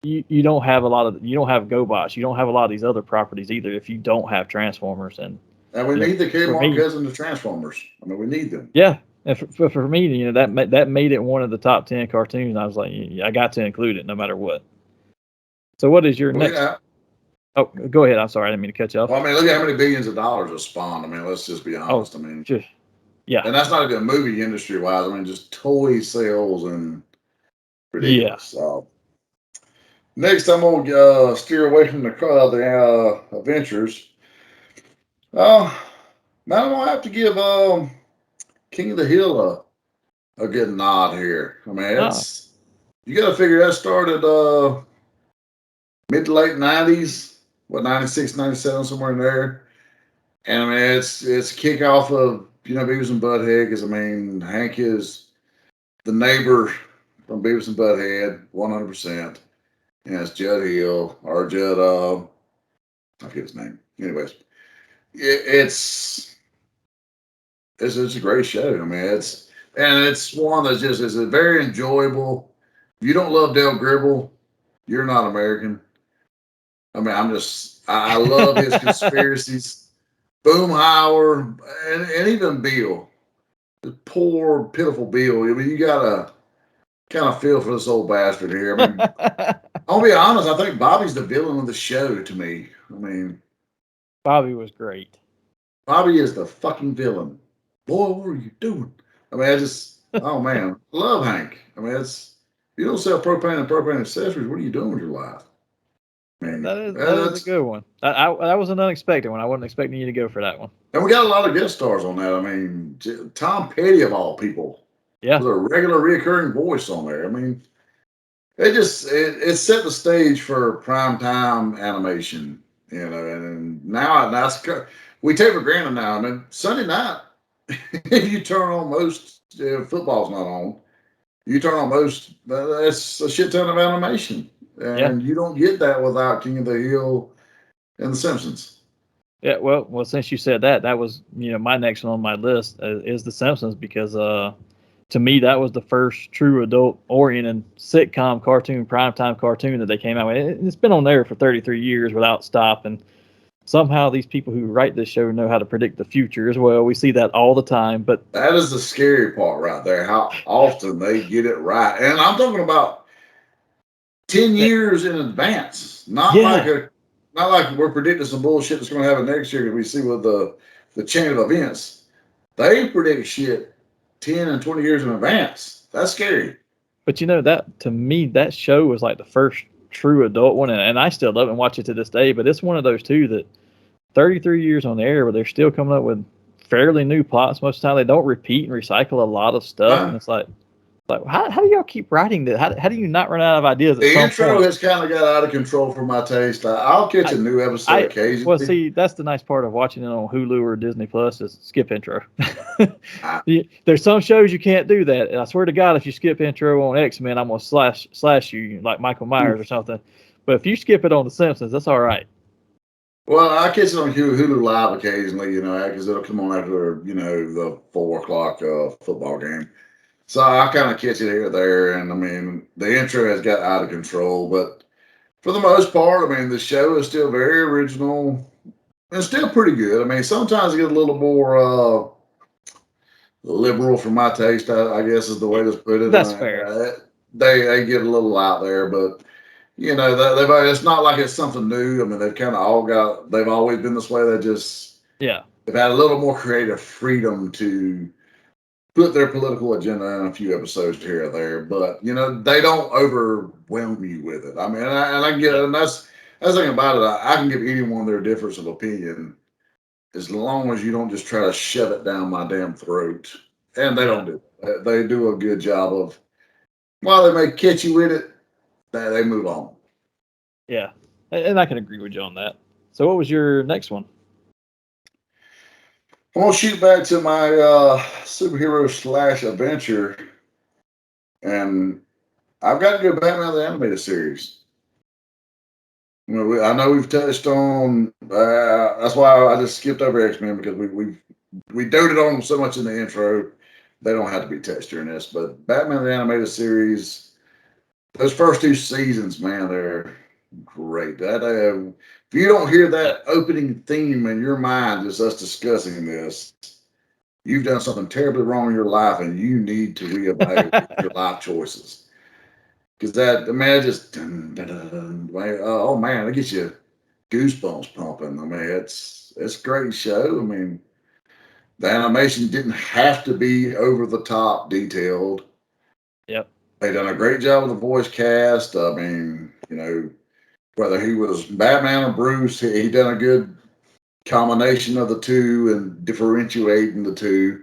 You don't have you don't have GoBots. You don't have a lot of these other properties either if you don't have Transformers. And we need the for Kmart me, cousin to Transformers. I mean, we need them. yeah. And for me, that made it one of the top 10 cartoons. I was like, I got to include it no matter what. So what is your next? Yeah. Oh, go ahead. I'm sorry, I didn't mean to cut you off. Well, I mean, look at how many billions of dollars have spawned. I mean, let's just be honest. I mean, yeah. And that's not even movie industry wise. I mean, just toy sales and ridiculous. Yeah. So next, I'm gonna steer away from the adventures. Man, I'm gonna have to give King of the Hill a good nod here. I mean, it's you got to figure that started mid to late 90s, 96, 97, somewhere in there. And I mean, it's kickoff of Beavis and Butthead, because I mean, Hank is the neighbor from Beavis and Butthead, 100%. And it's Judd Hill or Judd. I forget his name. Anyways, it's a great show. I mean, it's one that just is a very enjoyable. If you don't love Dale Gribble, you're not American. I mean, I love his conspiracies. Boomhauer and even Bill, the poor, pitiful Bill. I mean, you gotta kind of feel for this old bastard here. I mean, I'll be honest. I think Bobby's the villain of the show to me. I mean, Bobby was great. Bobby is the fucking villain. Boy, what are you doing? I mean, oh man, I love Hank. I mean, you don't sell propane and propane accessories. What are you doing with your life? I mean, that is a good one. That was an unexpected one. I wasn't expecting you to go for that one. And we got a lot of guest stars on that. I mean, Tom Petty of all people. Yeah. Was a regular reoccurring voice on there. I mean, it set the stage for primetime animation, and now we take for granted now. I mean, Sunday night, if you turn on most, football's not on, you turn on most, that's a shit ton of animation. And you don't get that without King of the Hill and The Simpsons. Yeah, well, since you said that, that was my next one on my list is The Simpsons, because to me that was the first true adult oriented sitcom cartoon, primetime cartoon that they came out with. It's been on there for 33 years without stop, and somehow these people who write this show know how to predict the future as well. We see that all the time, but that is the scary part right there. How often they get it right, and I'm talking about 10 years in advance, not like we're predicting some bullshit that's going to happen next year. We see with the chain of events, they predict shit 10 and 20 years in advance. That's scary. But that to me, that show was like the first true adult one, and I still love it and watch it to this day. But it's one of those two that 33 years on the air, but they're still coming up with fairly new plots. Most of the time, they don't repeat and recycle a lot of stuff, and it's like how do y'all keep writing this? How do you not run out of ideas? The intro has kind of got out of control for my taste. I'll catch a new episode occasionally. Well, see, that's the nice part of watching it on Hulu or Disney Plus is skip intro. There's some shows you can't do that. And I swear to God, if you skip intro on X-Men, I'm going to slash you like Michael Myers or something. But if you skip it on The Simpsons, that's all right. Well, I catch it on Hulu Live occasionally, because it'll come on after, the 4 o'clock football game. So I kind of catch it here or there, and I mean, the intro has got out of control, but for the most part, I mean, the show is still very original and still pretty good. I mean, sometimes it gets a little more liberal for my taste, I guess is the way to put it. That's fair. They get a little out there, but it's not like it's something new. I mean, they've always been this way. They've had a little more creative freedom to put their political agenda in a few episodes here or there, but they don't overwhelm you with it. I mean, I get it, and that's the thing about it. I can give anyone their difference of opinion as long as you don't just try to shove it down my damn throat. And they don't do it. They do a good job of, while they may catch you with it, they move on. Yeah, and I can agree with you on that. So what was your next one? I'm going to shoot back to my superhero / adventure, and I've got to go Batman the Animated Series. I know we've touched on. That's why I just skipped over X-Men, because we doted on them so much in the intro. They don't have to be touched during this. But Batman the Animated Series, those first 2 seasons, man, they're great. If you don't hear that opening theme in your mind, just us discussing this, you've done something terribly wrong in your life, and you need to reevaluate your life choices. Because that, man, just oh man, it gets you goosebumps pumping. I mean, it's a great show. I mean, the animation didn't have to be over the top detailed. Yep. They done a great job with the voice cast. I mean, whether he was Batman or Bruce, he done a good combination of the two and differentiating the two.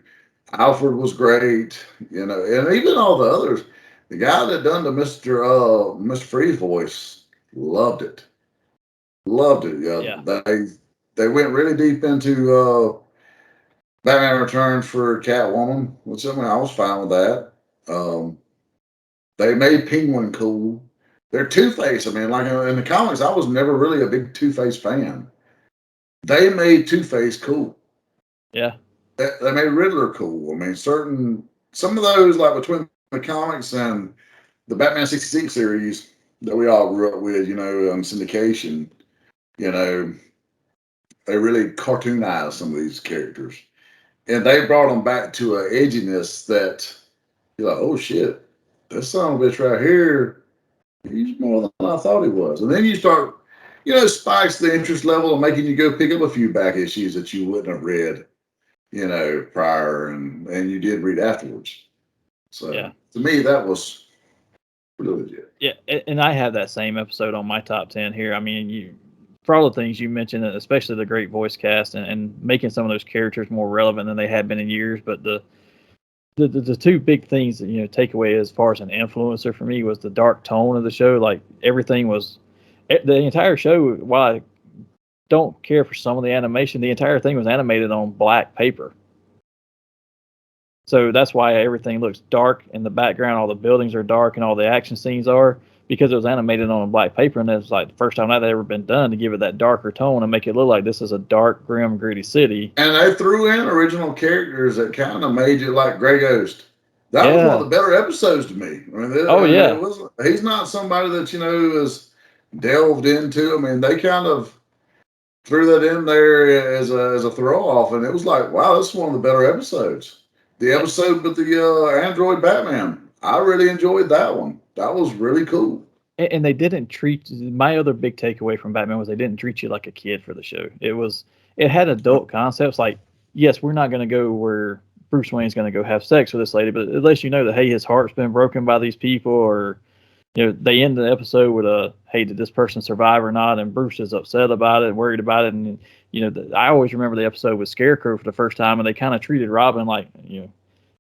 Alfred was great, and even all the others. The guy that done the Mr. Freeze voice loved it. Loved it. Yeah. They went really deep into Batman Returns for Catwoman, which, I mean, I was fine with that. They made Penguin cool. They're Two-Face. I mean, like in the comics, I was never really a big Two-Face fan. They made Two-Face cool. Yeah. They made Riddler cool. I mean, some of those, like between the comics and the Batman 66 series that we all grew up with, on syndication, they really cartoonized some of these characters. And they brought them back to an edginess that you're like, oh shit, this son of a bitch right here, he's more than I thought he was. And then you start, spikes the interest level of making you go pick up a few back issues that you wouldn't have read, prior and you did read afterwards. So to me, that was really legit. Yeah, and I have that same episode on my top 10 here. I mean, for all the things you mentioned, especially the great voice cast and making some of those characters more relevant than they had been in years. But the two big things that take away as far as an influencer for me was the dark tone of the show. Like everything was, the entire show. While I don't care for some of the animation, the entire thing was animated on black paper. So that's why everything looks dark in the background. All the buildings are dark and all the action scenes are, because it was animated on black paper. And it's like the first time that had ever been done to give it that darker tone and make it look like this is a dark, grim, gritty city. And they threw in original characters that kind of made it like Grey Ghost. That was one of the better episodes to me. I mean, he's not somebody that, is delved into. I mean, they kind of threw that in there as a throw off. And it was like, wow, this is one of the better episodes. The episode with the Android Batman, I really enjoyed that one. That was really cool. And they didn't treat, my other big takeaway from Batman was they didn't treat you like a kid for the show. It had adult concepts. Like, yes, we're not going to go where Bruce Wayne's going to go have sex with this lady, but at least that, hey, his heart's been broken by these people, or they end the episode with hey, did this person survive or not? And Bruce is upset about it, worried about it, and I always remember the episode with Scarecrow for the first time, and they kind of treated Robin like,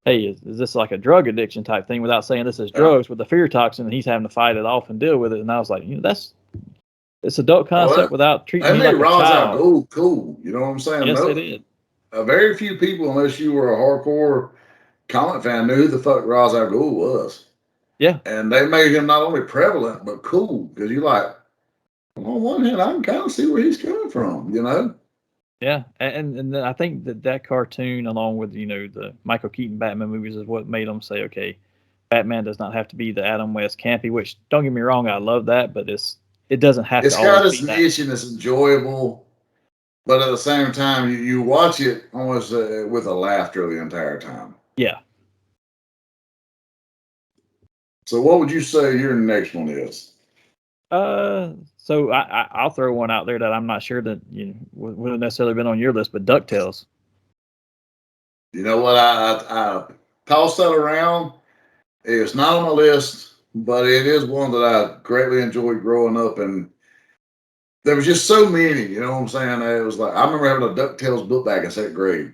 hey, is this like a drug addiction type thing, without saying this is drugs, with the fear toxin, and he's having to fight it off and deal with it. And I was like, it's adult concept without treating me like a child. Cool. You know what I'm saying? Yes, they did. Very few people, unless you were a hardcore comic fan, knew who the fuck Ra's al Ghul was. Yeah. And they made him not only prevalent, but cool. Because you're like, on one hand, I can kind of see where he's coming from, Yeah, and I think that cartoon, along with the Michael Keaton Batman movies, is what made them say, okay, Batman does not have to be the Adam West campy. Which, don't get me wrong, I love that, but it doesn't have to always be that. It's got its niche and it's enjoyable, but at the same time, you watch it almost with a laughter the entire time. Yeah. So, what would you say your next one is? So I'll throw one out there that I'm not sure that wouldn't necessarily been on your list, but Ducktales. You know what? I tossed that around. It's not on my list, but it is one that I greatly enjoyed growing up, and there was just so many. You know what I'm saying? It was like I remember having a Ducktales book back in 2nd grade.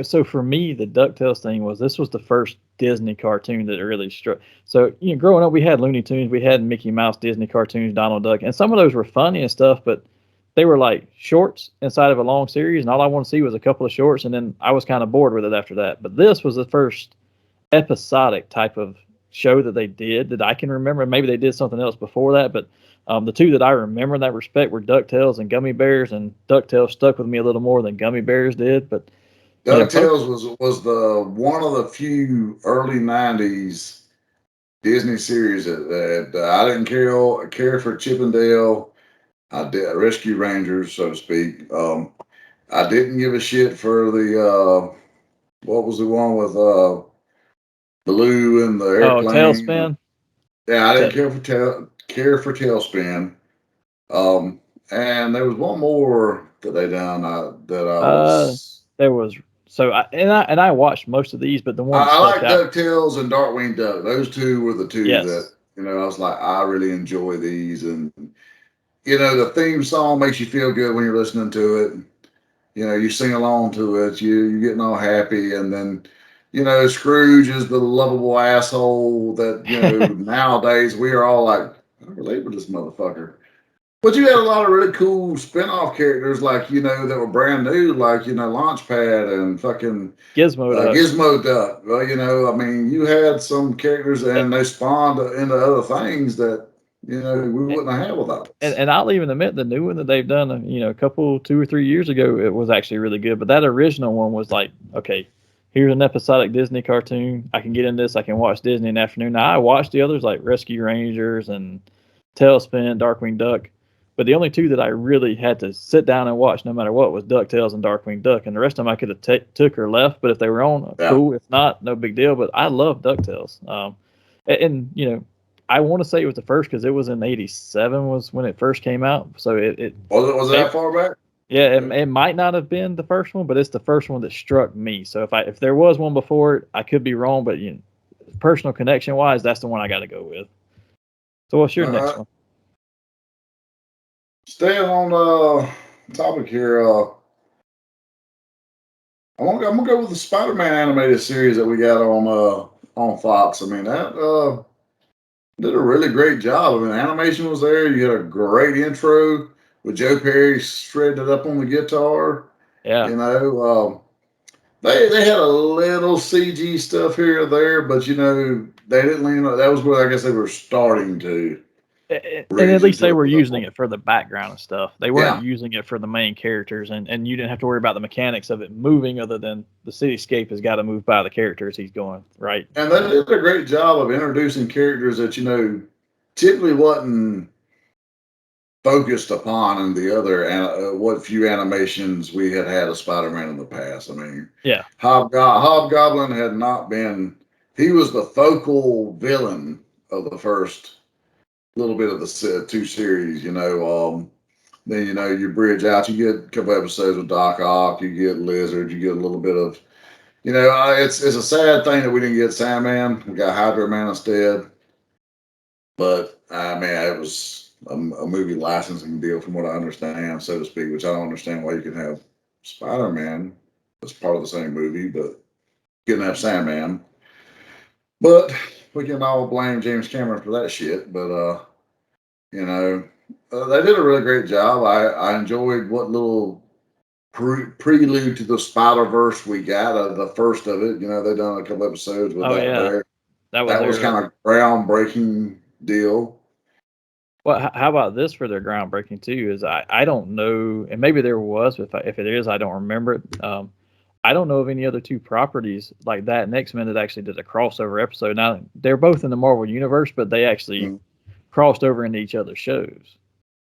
So for me, the DuckTales thing was this was the first Disney cartoon that really struck. So, growing up, we had Looney Tunes, we had Mickey Mouse, Disney cartoons, Donald Duck, and some of those were funny and stuff, but they were like shorts inside of a long series, and all I wanted to see was a couple of shorts, and then I was kind of bored with it after that. But this was the first episodic type of show that they did that I can remember. Maybe they did something else before that, but the two that I remember in that respect were DuckTales and Gummy Bears, and DuckTales stuck with me a little more than Gummy Bears did. But DuckTales was the one of the few early '90s Disney series that I didn't care for Chippendale. I did Rescue Rangers, so to speak. I didn't give a shit for the what was the one with Baloo and the airplane. Tailspin. Yeah, I didn't care for Tailspin. And there was one more that they done that I was. There was I watched most of these, but the one that I like stuck out. DuckTales and Darkwing Duck. Those two were the two Yes. that I was like, I really enjoy these, and the theme song makes you feel good when you're listening to it. You sing along to it. You're getting all happy, and then Scrooge is the lovable asshole that nowadays we are all like, I relate with this motherfucker. But you had a lot of really cool spin-off characters like that were brand new, like Launchpad and fucking Gizmo Duck. Gizmo Duck. Well, I mean, you had some characters and they spawned into other things that we wouldn't have without. And I'll even admit the new one that they've done, a couple 2 or 3 years ago, it was actually really good. But that original one was like, okay, here's an episodic Disney cartoon. I can get in this. I can watch Disney in the afternoon. Now I watched the others like Rescue Rangers and Tailspin, Darkwing Duck. But the only two that I really had to sit down and watch no matter what was DuckTales and Darkwing Duck. And the rest of them I could have took or left. But if they were on, cool. If not, no big deal. But I love DuckTales. I want to say it was the first because it was in '87 was when it first came out. So it was that far back? Yeah, it might not have been the first one, but it's the first one that struck me. So if there was one before it, I could be wrong, but personal connection wise, that's the one I got to go with. So what's your next one? Staying on topic here, I'm gonna go with the Spider-Man animated series that we got on Fox. I mean that did a really great job. I mean, the animation was there. You had a great intro with Joe Perry shredded up on the guitar. Yeah. They had a little CG stuff here or there, but they didn't. That was where I guess they were starting to. And at least they were using it for the background and stuff. They weren't using it for the main characters, and you didn't have to worry about the mechanics of it moving, other than the cityscape has got to move by the characters he's going, right? And they did a great job of introducing characters that typically wasn't focused upon in the other what few animations we had of Spider-Man in the past. I mean, Hobgoblin had not been. He was the focal villain of the first little bit of the two series. Then you bridge out. You get a couple episodes with Doc Ock. You get Lizard. You get a little bit of. It's a sad thing that we didn't get Sandman. We got Hydro Man instead. But I mean, it was a movie licensing deal, from what I understand, so to speak. Which I don't understand why you can have Spider-Man as part of the same movie, but you can have Sandman. But we can all blame James Cameron for that shit. But they did a really great job. I enjoyed what little prelude to the Spider-Verse we got out of the first of it. They done a couple episodes with there. That was kind of groundbreaking deal. Well, how about this for their groundbreaking too? Is I don't know, and maybe there was, but if it is, I don't remember it. I don't know of any other two properties like that and X-Men that actually did a crossover episode. Now they're both in the Marvel universe, but they actually crossed over into each other's shows.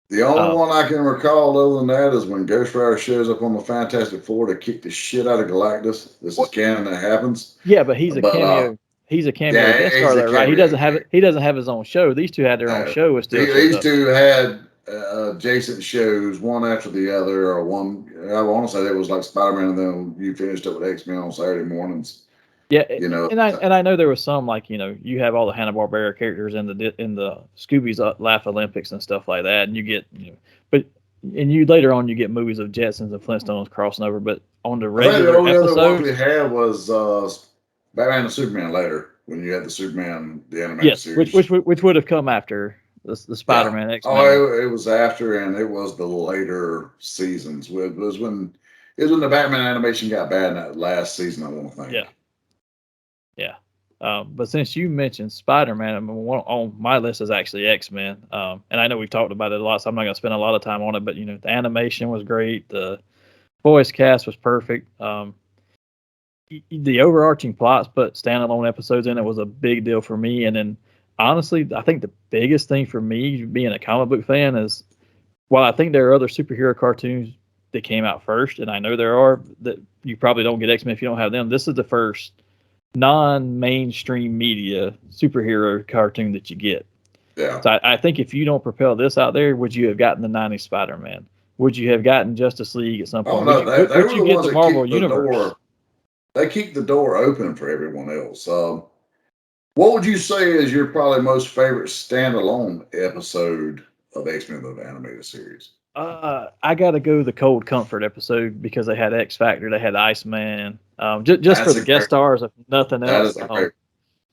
The only one I can recall other than that is when Ghost Rider shows up on the Fantastic Four to kick the shit out of Galactus. This is canon that happens. Yeah, but he's a cameo. He's a cameo guest star there, right? He doesn't have his own show. These two had their own show. These two had adjacent shows, one after the other, or one. I want to say it was like Spider-Man, and then you finished up with X-Men on Saturday mornings. Yeah, and I know there was some like you have all the Hanna-Barbera characters in the Scooby's Laugh Olympics and stuff like that, and you get you later on you get movies of Jetsons and Flintstones crossing over, but on the regular episode, the only other one we had was Batman and Superman later, when you had the Superman the animated series, which would have come after the Spider-Man X-Men. Oh, it was after, and it was the later seasons. It was when the Batman animation got bad in that last season, I want to think. Yeah. But since you mentioned Spider-Man, I mean, one on my list is actually X-Men. And I know we've talked about it a lot, so I'm not going to spend a lot of time on it. But the animation was great. The voice cast was perfect. The overarching plots put standalone episodes in it was a big deal for me. And then honestly, I think the biggest thing for me being a comic book fan is, while I think there are other superhero cartoons that came out first, and I know there are, that you probably don't get X-Men if you don't have them. This is the first non-mainstream media superhero cartoon that you get. Yeah. So I think if you don't propel this out there, would you have gotten the 90s Spider-Man? Would you have gotten Justice League at some point? Oh no, they Would were you the get ones the that Marvel keep the Universe? door. They keep the door open for everyone else. What would you say is your probably most favorite standalone episode of X-Men the animated series? I got to go the Cold Comfort episode because they had X Factor, they had Iceman, just for That's the a guest great. stars, if nothing That else. is a great.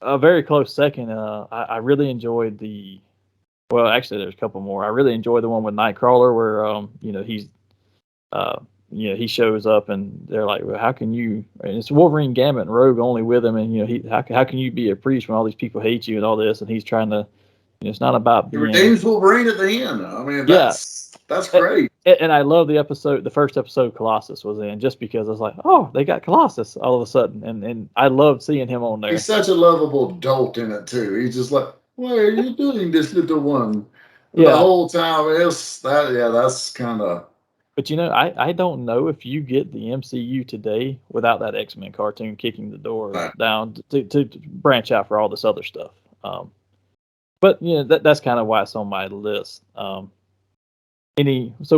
A very close second. I really enjoyed the. Well, actually, there's a couple more. I really enjoyed the one with Nightcrawler, where he's he shows up and they're like, well, how can you? And it's Wolverine, Gambit, and Rogue only with him, and how can you be a priest when all these people hate you and all this? And he's trying to. It's not about He being. redeems Wolverine at the end. I mean, Yeah. that's great. And I love the episode. The first episode Colossus was in, just because I was like, oh, they got Colossus all of a sudden, and I loved seeing him on there. He's such a lovable dolt in it too. He's just like, why are you doing this, little one? The Yeah. whole time it's that. Yeah, that's kind of. But I don't know if you get the MCU today without that X-Men cartoon kicking the door down to branch out for all this other stuff. But that's kind of why it's on my list. So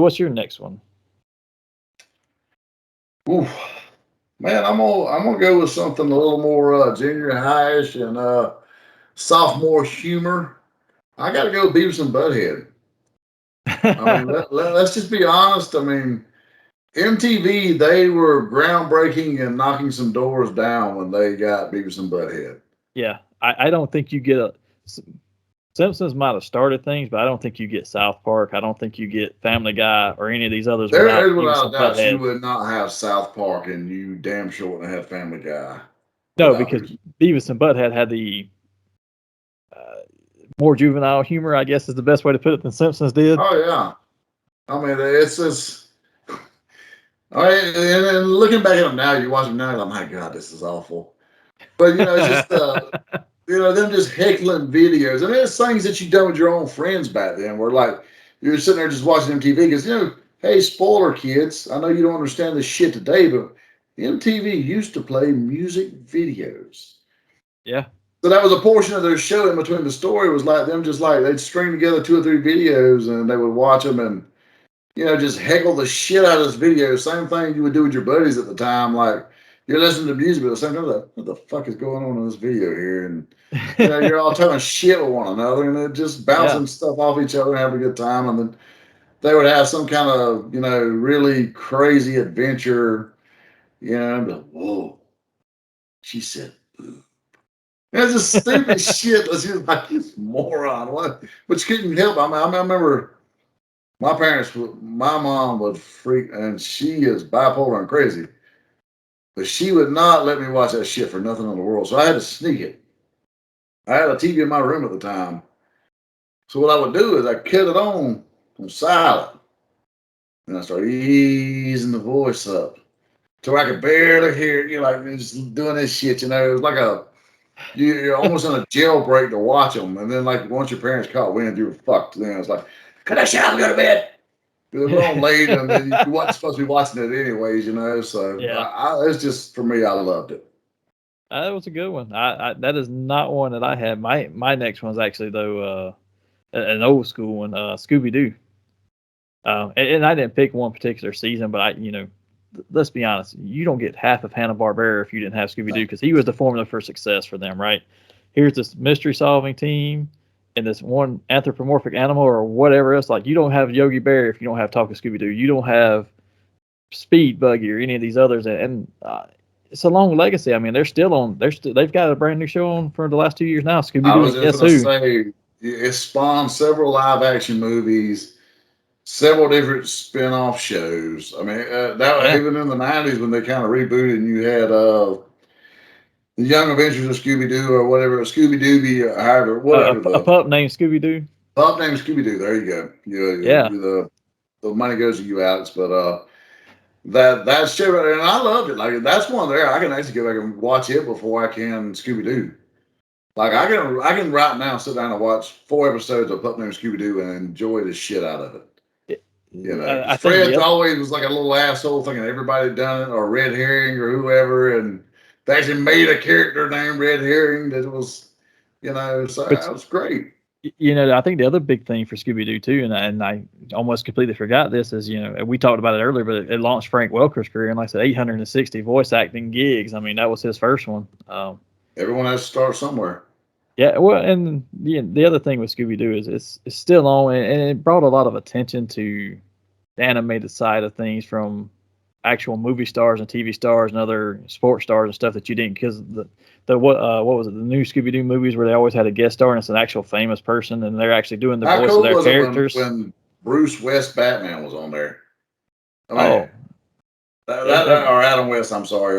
what's your next one? Oof. Man, I'm gonna go with something a little more junior highish and sophomore humor. I got to go Beavis and Butthead. I mean, let's just be honest. I mean, MTV, they were groundbreaking and knocking some doors down when they got Beavis and Butthead. Yeah, I don't think you get Simpsons might have started things, but I don't think you get South Park. I don't think you get Family Guy or any of these others without Beavis Without a and doubt, you Butthead. would not have South Park, and you damn sure wouldn't have Family Guy. No, because Beavis and Butthead had the more juvenile humor, I guess is the best way to put it, than Simpsons did. Oh yeah, I mean it's just. I mean, and looking back at them now, you watch them now, you're like, my God, this is awful. But it's just them just heckling videos. I mean, it's things that you done with your own friends back then, where like you're sitting there just watching MTV because hey, spoiler kids, I know you don't understand this shit today, but MTV used to play music videos. Yeah. So that was a portion of their show in between the story was like them just like they'd string together 2 or 3 videos and they would watch them and just heckle the shit out of this video. Same thing you would do with your buddies at the time. Like you're listening to music, but at the same time, like, what the fuck is going on in this video here? And you're all talking shit with one another and they're just bouncing stuff off each other and having a good time. And then they would have some kind of really crazy adventure. I'm like, whoa, she said. It's just stupid shit. It's just like this moron. What? But you couldn't help. I remember my mom would freak, and she is bipolar and crazy. But she would not let me watch that shit for nothing in the world. So I had to sneak it. I had a TV in my room at the time. So what I would do is I cut it on silent. And I started easing the voice up to where I could barely hear it. Like just doing this shit. It was like you're almost on a jailbreak to watch them. And then like once your parents caught wind, you were fucked. Then it's like, can I shout and go to bed? We're on late, and then you wasn't supposed to be watching it anyways, So it's just for me, I loved it. That was a good one. I that is not one that I had. My next one's actually though an old school one, Scooby Doo. And I didn't pick one particular season, but let's be honest, you don't get half of Hanna-Barbera if you didn't have Scooby Doo, because he was the formula for success for them, right? Here's this mystery solving team and this one anthropomorphic animal or whatever else. Like, you don't have Yogi Bear if you don't have Talking Scooby Doo. You don't have Speed Buggy or any of these others, and it's a long legacy. I mean, they're still on. They've got a brand new show on for the last 2 years now. Scooby Doo and Guess Who. Say it spawned several live action movies, several different spin-off shows. I mean, even in the '90s when they kind of rebooted, and you had Young Adventures of Scooby Doo or whatever, Scooby Dooby, or however, whatever A pup named Scooby Doo. pup named Scooby Doo. There you go. Yeah. The money goes to you, Alex. But that show, and I loved it. Like that's one there I can actually go back and watch it before I can Scooby Doo. Like I can right now sit down and watch 4 episodes of Pup Named Scooby Doo and enjoy the shit out of it. You know, I think Fred always was like a little asshole thinking everybody had done it, or Red Herring or whoever, and they actually made a character named Red Herring that was, so that was great. I think the other big thing for Scooby Doo too, and I almost completely forgot this, is we talked about it earlier, but it launched Frank Welker's career, and like I said, 860 voice acting gigs. I mean, that was his first one. Everyone has to start somewhere. Yeah, well, and the other thing with Scooby Doo is it's still on, and it brought a lot of attention to the animated side of things from actual movie stars and TV stars and other sports stars and stuff that you didn't, because what was it, the new Scooby Doo movies where they always had a guest star and it's an actual famous person and they're actually doing the How voice cool of their was it characters. when Bruce West Batman was on there? I mean, that or Adam West, I'm sorry.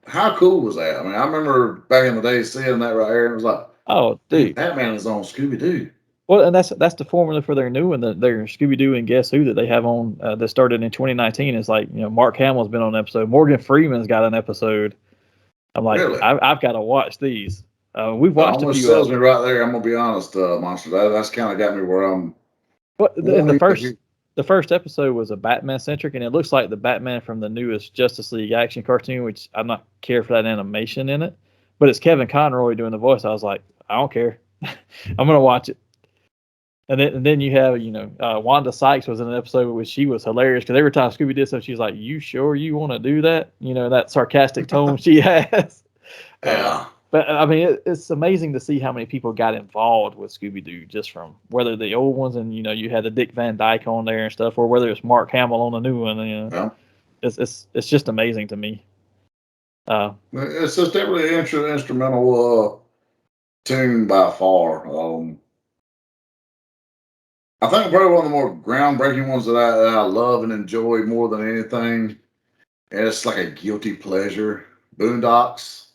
How cool was that? I mean, I remember back in the day seeing that right here, and it was like, oh, dude, Batman is on Scooby Doo. well, and that's the formula for their new one, their Scooby Doo and Guess Who that they have on that started in 2019. It's like, Mark Hamill's been on an episode, Morgan Freeman's got an episode. I'm like, Really? I've got to watch these. We've watched a few. Sells me right there. I'm gonna be honest, Monster. That's kind of got me where I'm. Well, the first episode was a Batman centric, and it looks like the Batman from the newest Justice League action cartoon, which I'm not care for that animation in it, but it's Kevin Conroy doing the voice. I was like, I don't care, I'm gonna watch it. And then you have Wanda Sykes was in an episode which she was hilarious because every time Scooby did something, she's like, "You sure you want to do that?" That sarcastic tone she has. Yeah. But I mean, it's amazing to see how many people got involved with Scooby Doo, just from whether the old ones and you had the Dick Van Dyke on there and stuff, or whether it's Mark Hamill on the new one. Yeah. It's just amazing to me. It's just definitely an instrumental tune by far. I think probably one of the more groundbreaking ones that I love and enjoy more than anything. And it's like a guilty pleasure. Boondocks.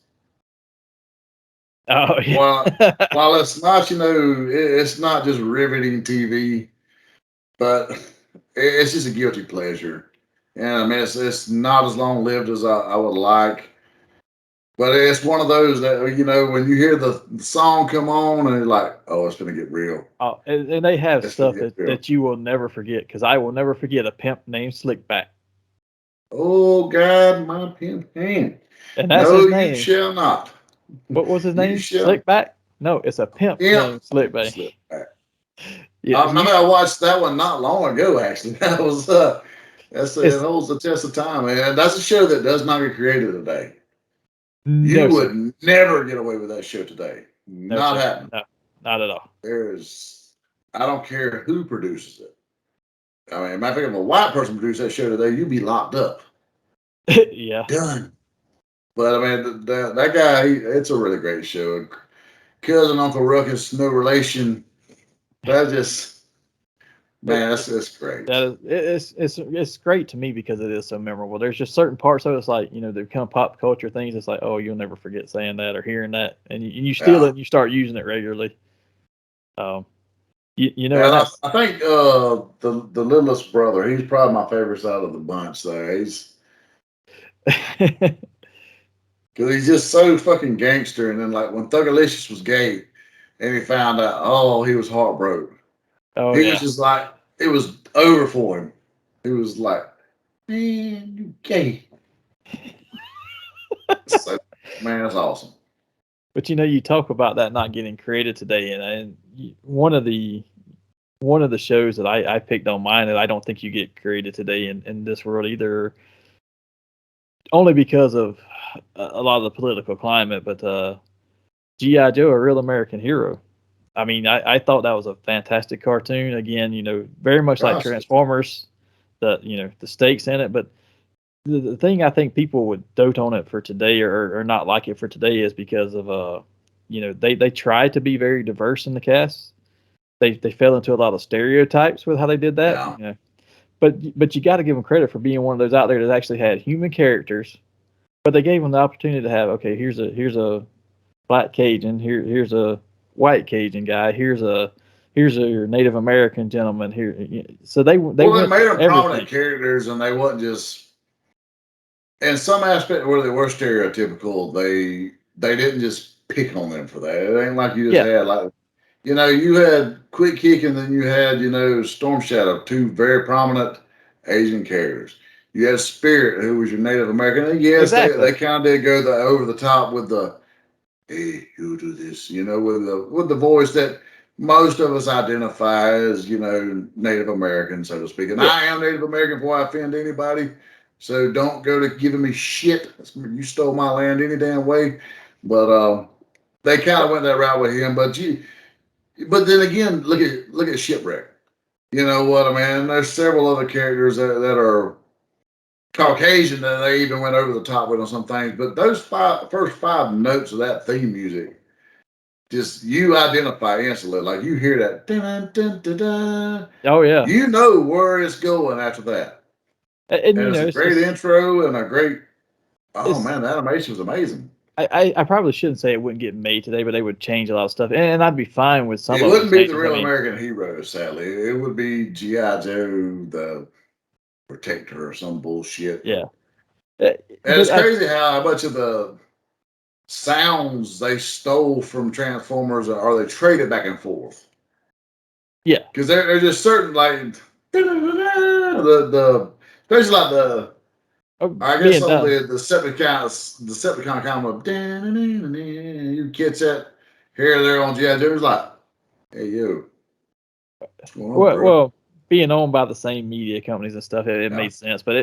Oh yeah. While it's not, it's not just riveting TV, but it's just a guilty pleasure. And I mean, it's not as long lived as I would like, but it's one of those that when you hear the song come on and you're like, oh, it's gonna get real. Oh, and they have stuff that you will never forget, because I will never forget a pimp named Slickback. Oh God, my pimp hand. And that's his name. You shall not. What was his name? Slickback? No, it's a pimp named Slickback. Yeah, I remember I watched that one not long ago. Actually, that was it holds the test of time, man. That's a show that does not get created today. You would never get away with that show today. Not happening. No, not at all. I don't care who produces it. I mean, matter of fact, if a white person produced that show today, you'd be locked up. Yeah. Done. But I mean, that guy, it's a really great show. Cousin Uncle Ruckus, no relation. That just, man, that's great. That is, it's great to me because it is so memorable. There's just certain parts of it's like, they become pop culture things. It's like, oh, you'll never forget saying that or hearing that, and you steal it and you start using it regularly. I think the littlest brother, he's probably my favorite side of the bunch. There, he's. Because he's just so fucking gangster. And then, like, when Thugalicious was gay and he found out, oh, he was heartbroken. Oh, he was just like, it was over for him. He was like, man, you gay. So, man, that's awesome. But, you talk about that not getting created today. And one of the shows that I picked on mine that I don't think you get created today in this world either, only because of a lot of the political climate, but G.I. Joe, A Real American Hero. I mean, I thought that was a fantastic cartoon. Again, very much like Transformers, the stakes in it. But the thing I think people would dote on it for today or not like it for today is because of they tried to be very diverse in the cast. They fell into a lot of stereotypes with how they did that. Yeah. But you got to give them credit for being one of those out there that actually had human characters But they gave them the opportunity to have, okay, here's a black Cajun, here's a white Cajun guy, here's a your Native American gentleman here. So they Well, they went made to them everything. prominent characters, and they wasn't just in some aspect where they were stereotypical. They didn't just pick on them for that. It ain't like you just Yeah, had like you had Quick Kick, and then you had Storm Shadow, two very prominent Asian characters. You had Spirit, who was your Native American. And yes, exactly. they kind of did go over the top with the hey, you do this, with the voice that most of us identify as, Native American, so to speak. And Yeah, I am Native American before I offend anybody. So don't go to giving me shit. You stole my land any damn way. But they kind of went that route with him. But then again, look at Shipwreck. You know what I mean? There's several other characters that are Caucasian that they even went over the top with on some things. But those first five notes of that theme music, just you identify instantly. Like you hear that, dun, dun, dun, dun, oh yeah, you know where it's going after that. and And it's a it's great just intro and a great. Oh it's. man, the animation was amazing. I probably shouldn't say it wouldn't get made today, but they would change a lot of stuff, and I'd be fine with some It of the wouldn't be the changes. I real mean, American hero, sadly. It would be G.I. Joe, the Protector, or some bullshit. yeah, And but it's crazy how much of the sounds they stole from Transformers or they traded back and forth. yeah, Because there's just certain like the especially like the I guess being on done. the Decepticon comic, you catch that here there on G.I. Joe, it's like, hey yo, what's going on, bro? Well, being owned by the same media companies and stuff, it Yeah. made sense. But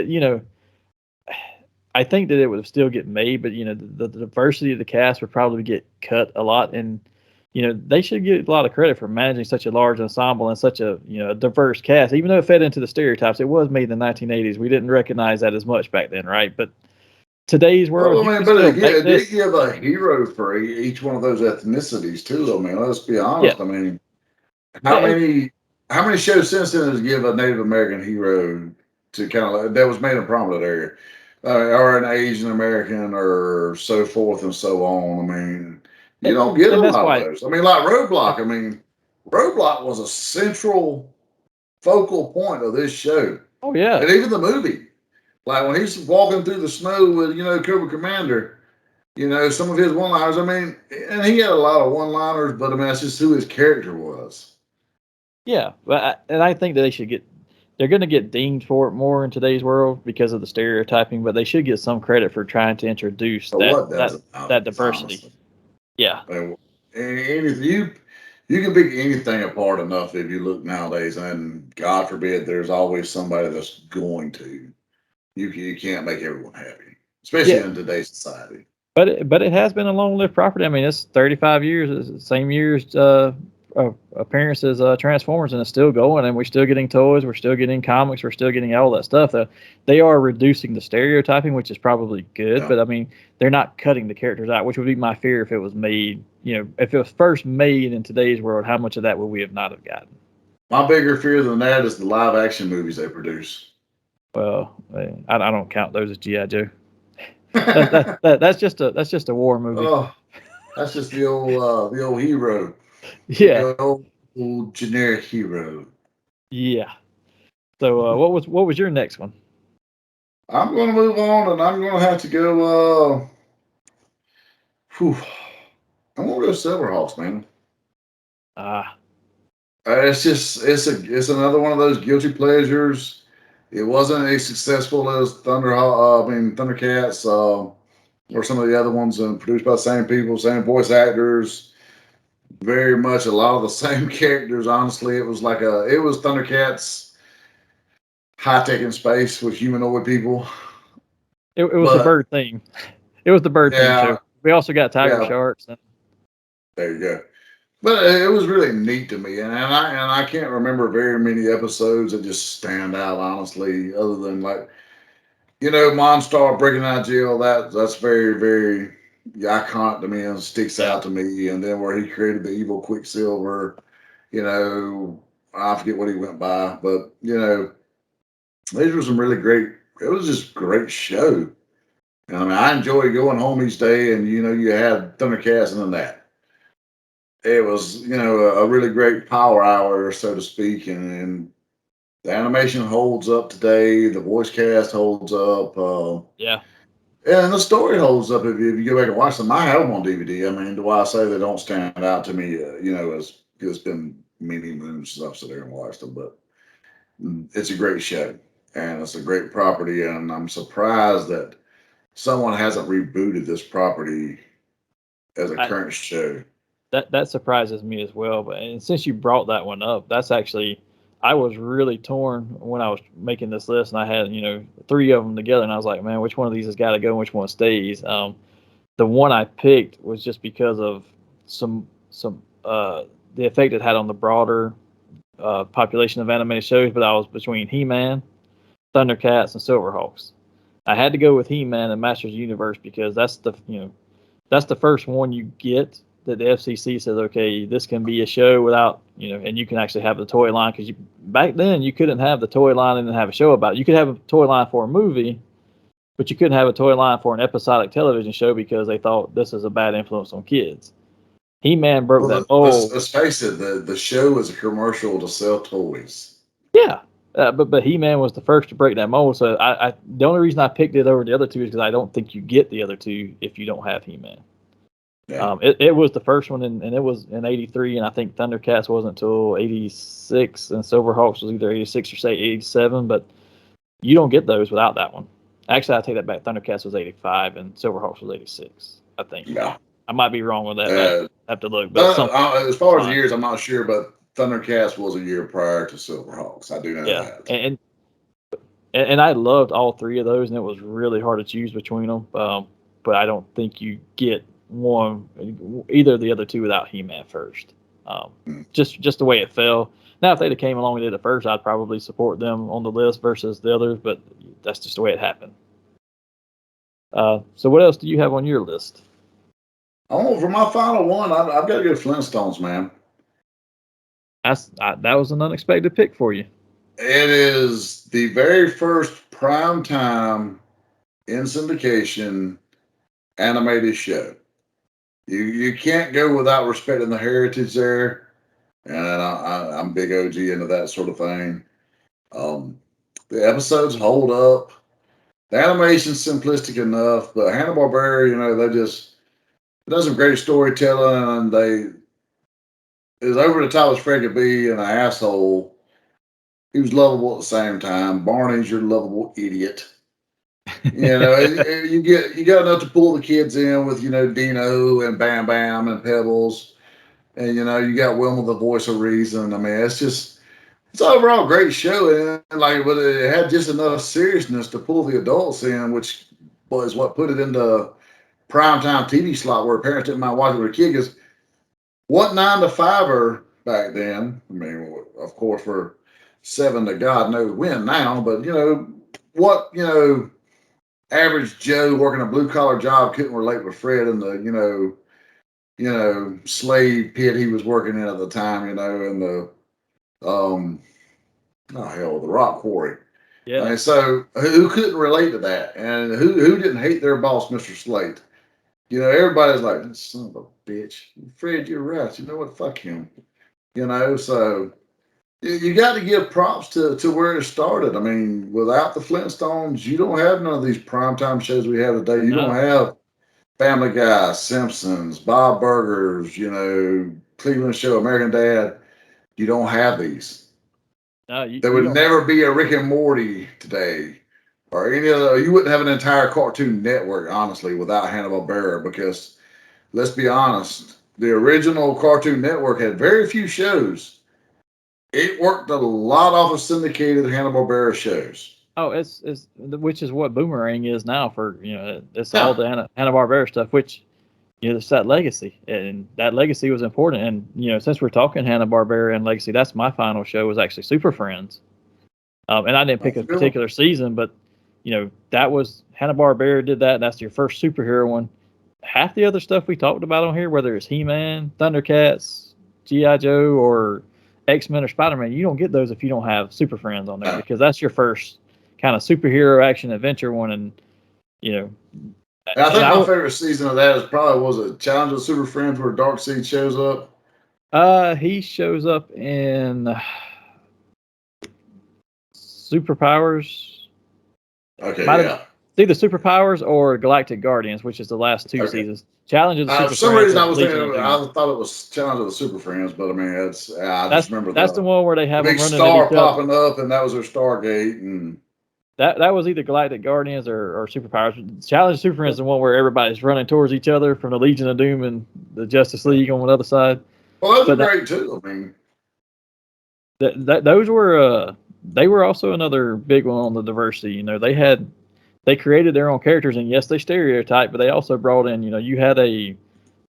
I think that it would still get made. But the diversity of the cast would probably get cut a lot, and they should get a lot of credit for managing such a large ensemble and such a a diverse cast. Even though it fed into the stereotypes, it was made in the 1980s. We didn't recognize that as much back then, right? But today's world, Well, you I can mean, but still again, make it did this. give a hero for each one of those ethnicities too. I mean, let's be Yeah, honest. I mean, how and, many how many shows since then has give a Native American hero to kind of that was made in a prominent area, or an Asian American, or so forth and so on? I mean, you don't get a and that's lot of why. those. I mean, like Roadblock. I mean, Roadblock was a central focal point of this show, Oh yeah, and even the movie. Like when he's walking through the snow with Cobra Commander. Some of his one-liners. I mean, and he had a lot of one-liners, but I mean, that's just who his character was. yeah. And I think that they should get. They're going to get dinged for it more in today's world because of the stereotyping, but they should get some credit for trying to introduce But that what does it nowadays, diversity. honestly? Yeah, I mean, you can pick anything apart enough if you look nowadays, and God forbid, there's always somebody that's going to. You can't make everyone happy, especially yeah. in today's society. But it has been a long-lived property. I mean, it's 35 years, it's the same years appearance as Transformers, and it's still going. And we're still getting toys, we're still getting comics, we're still getting all that stuff. They are reducing the stereotyping, which is probably good. Yeah. But I mean, they're not cutting the characters out, which would be my fear if it was made. If it was first made in today's world, how much of that would we have not have gotten? My bigger fear than that is the live action movies they produce. Well, I don't count those as GI Joe. That's just a war movie. Oh, that's just the old hero, Yeah, the old generic hero. yeah. So what was your next one? I'm going to move on, and I'm going to have to go. Whew, I'm going to go Silverhawks, man. Ah, It's another one of those guilty pleasures. It wasn't as successful as Thundercats, or some of the other ones, and produced by the same people, same voice actors. Very much a lot of the same characters. Honestly, it was Thundercats high tech in space with humanoid people. it was the But bird theme. It was the bird theme yeah, show. We also got tiger yeah, sharks. there you go. But it was really neat to me, and I can't remember very many episodes that just stand out. Honestly, other than Monstar breaking out of jail. That's very very iconic to me and sticks Yeah, out to me. And then where he created the evil Quicksilver, you know, I forget what he went by, but these were some really great. It was just a great show. And I mean, I enjoy going home each day, and you had Thundercats and then that. It was a really great power hour, so to speak, and the animation holds up today. The voice cast holds up. Yeah. And the story holds up if you go back and watch them. I have them on DVD. I mean, do I say they don't stand out to me? As it's been many moons since I've sat there and watched them, but it's a great show and it's a great property. And I'm surprised that someone hasn't rebooted this property as a I, current show. that surprises me as well. But and since you brought that one up, that's actually I was really torn when I was making this list, and I had three of them together, and I was like, man, which one of these has got to go, and which one stays? The one I picked was just because of some the effect it had on the broader population of animated shows. But I was between He-Man, Thundercats, and Silverhawks. I had to go with He-Man and Masters of the Universe because that's the first one you get that the FCC says, okay, this can be a show without, and you can actually have the toy line because back then you couldn't have the toy line and then have a show about it. You could have a toy line for a movie, but you couldn't have a toy line for an episodic television show because they thought this is a bad influence on kids. He-Man broke Well, that mold. let's face it, the show is a commercial to sell toys. Yeah. But He-Man was the first to break that mold. So the only reason I picked it over the other two is because I don't think you get the other two if you don't have He-Man. Yeah. It was the first one, and it was in '83, and I think Thundercats wasn't until '86, and Silverhawks was either '86 or say '87. But you don't get those without that one. Actually, I take that back. Thundercats was '85, and Silverhawks was '86. I think. Yeah. I might be wrong with that. But I have to look. But as far as the years, I'm not sure, but Thundercats was a year prior to Silverhawks. I do know that. And I loved all three of those, and it was really hard to choose between them. But I don't think you get either of the other two without He-Man first. Just the way it fell. Now, if they'd have came along and did it first, I'd probably support them on the list versus the others. But that's just the way it happened. So what else do you have on your list? Oh, for my final one, I've got to go Flintstones, man. That was an unexpected pick for you. It is the very first prime time in syndication animated show. You can't go without respecting the heritage there, and I'm big OG into that sort of thing. The episodes hold up. The animation's simplistic enough, but Hanna-Barbera, they just does some great storytelling, and they is over the top as Fred could be and an asshole. He was lovable at the same time. Barney's your lovable idiot. You got enough to pull the kids in with Dino and Bam Bam and Pebbles, and you got Wilma, the voice of reason. I mean, it's overall a great show, and but it had just enough seriousness to pull the adults in, which was what put it into primetime TV slot where parents didn't mind watching with their kid. Because what 9 to 5er back then? I mean, of course, for 7 to God knows when now, but what average Joe working a blue collar job couldn't relate with Fred and the slave pit he was working in at the time, and the the rock quarry. Yeah. And so who couldn't relate to that, and who didn't hate their boss, Mr. Slate? Everybody's like, son of a bitch, Fred, you're right. You know what? Fuck him. So you got to give props to where it started. I mean, without the Flintstones, you don't have none of these primetime shows we have today. You don't have Family Guy, Simpsons, Bob Burgers, Cleveland Show, American Dad. You don't have these. No, there would never be a Rick and Morty today, or any other. You wouldn't have an entire Cartoon Network, honestly, without Hanna-Barbera. Because let's be honest, the original Cartoon Network had very few shows. It worked a lot off of syndicated Hanna-Barbera shows. Oh, it's which is what Boomerang is now for it's all the Hanna-Barbera stuff, which it's that legacy, and that legacy was important. And since we're talking Hanna-Barbera and legacy, that's my final show was actually Super Friends, and I didn't pick a particular season, but that was Hanna-Barbera did that. And that's your first superhero one. Half the other stuff we talked about on here, whether it's He-Man, Thundercats, G.I. Joe, or X-Men or Spider-Man, you don't get those if you don't have Super Friends on there, because that's your first kind of superhero action adventure one. And And I think And my favorite season of that is probably was it Challenge of the Super Friends where Darkseid shows up. he shows up in Superpowers. Okay, Might have yeah. either Superpowers or Galactic Guardians, which is the last two Okay. seasons. Challenge of the Super For some Friends reason, I was was Legion thinking of Doom. I thought it was Challenge of the Super Friends, but I mean, it's I just remember That's the the one where they have them big running at star each other. popping up, and that was their Stargate, and That was either Galactic Guardians or Superpowers. Challenge of Super Friends is the one where everybody's running towards each other from the Legion of Doom and the Justice League on the other side. well, those are But great too. I mean, those were they were also another big one on the diversity. You know, they created their own characters, and yes, they stereotyped, but they also brought in. You know, you had a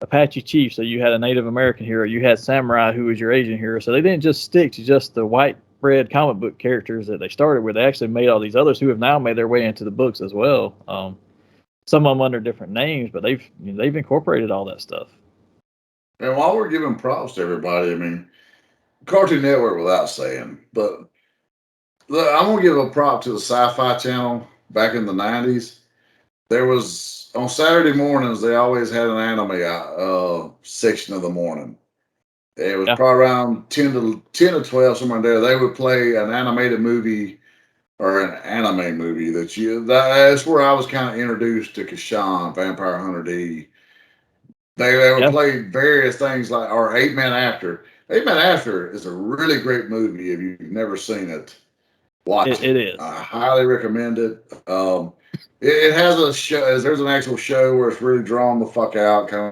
Apache chief, so you had a Native American hero, you had samurai who was your Asian hero. So they didn't just stick to just the white bread comic book characters that they started with. They actually made all these others who have now made their way into the books as well. Some of them under different names, but they've incorporated all that stuff. and while we're giving props to everybody, I mean, Cartoon Network without saying, but look, I'm gonna give a prop to the Sci-Fi Channel back in the '90s. There was on Saturday mornings they always had an anime section of the morning. It was Yeah, probably around 10 to 12 somewhere in there. They would play an animated movie or an anime movie that's where I was kind of introduced to Kashan, Vampire Hunter D. They would yeah, play various things like or Eight Men After. Eight Men After is a really great movie. If you've never seen it, watch it it. is. I highly recommend it. It has a show. There's an actual show where it's really drawn the fuck out, kind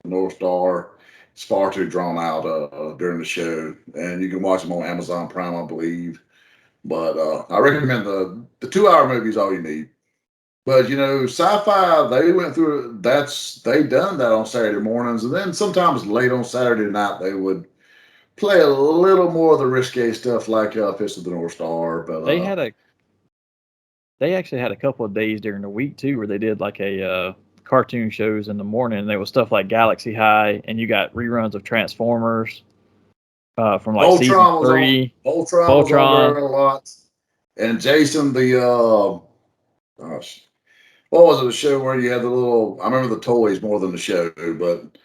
of North Star. It's far too drawn out during the show, and you can watch them on Amazon Prime, I believe. But I recommend the 2 hour movie is all you need. But you know, sci-fi they went through they done that on Saturday mornings, and then sometimes late on Saturday night they would play a little more of the risque stuff like Fist of the North Star. But They had a they actually had a couple of days during the week too where they did like a cartoon shows in the morning. And there was stuff like Galaxy High, and you got reruns of Transformers from like season Voltron was on 3. Voltron was on Voltron. there a lot, and Jason the gosh, what was it? The show where you had the little? I remember the toys more than the show, but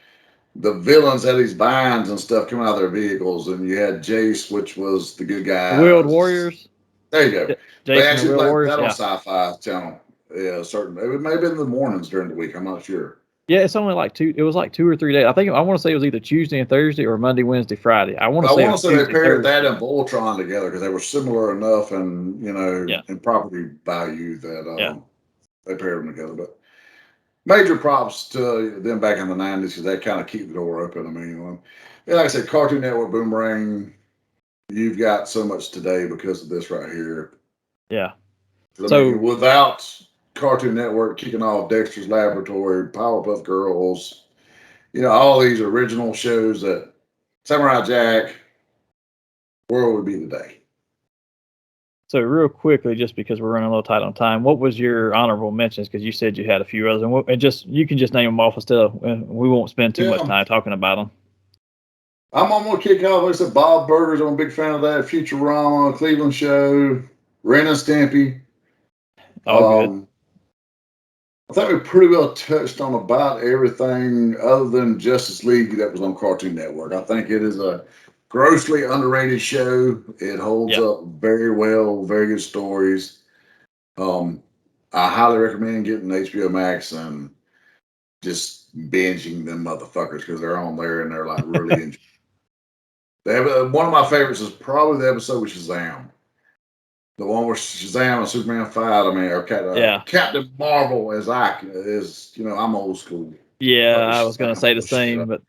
the villains had these vines and stuff coming out of their vehicles, and you had Jace, which was the good The Wheeled guys. Warriors. There you go. They Jason the actually Wheeled played Warriors. that on Yeah. Sci-Fi Channel. Yeah, certain. It may have been in the mornings during the week. I'm not sure. Yeah, it's only like two. It was like 2 or 3 days. I want to say it was either Tuesday and Thursday or Monday, Wednesday, Friday. I want But to I say it want was to say they Tuesday, paired that Thursday. and Voltron together because they were similar enough and Yeah, in property value that yeah. they paired them together. But major props to them back in the '90s because they kind of keep the door open. I mean, yeah, like I said, Cartoon Network, Boomerang. You've got so much today because of this right here. Yeah. I mean, So without Cartoon Network kicking off Dexter's Laboratory, Powerpuff Girls, all these original shows that Samurai Jack, where would be today? so real quickly, just because we're running a little tight on time, what was your honorable mentions? Because you said you had a few others, and just you can just name them off instead of we won't spend too much Yeah, time talking about them. I'm gonna kick off. Like I said, Bob Burgers. I'm a big fan of that. Futurama, Cleveland Show, Ren and Stimpy. All good. Um, I think we pretty well touched on about everything other than Justice League that was on Cartoon Network. I think it is a grossly underrated show. It holds Yeah. up very well, very good stories. Um, I highly recommend getting HBO Max and just binging them motherfuckers because they're on there and they're like really enjoyable. They have one of my favorites is probably the episode with Shazam. The one where Shazam and Superman fight. I mean, or Yeah. Captain Marvel as I'm old school. Yeah. Fucking I was gonna Shazam say the shit same, up. but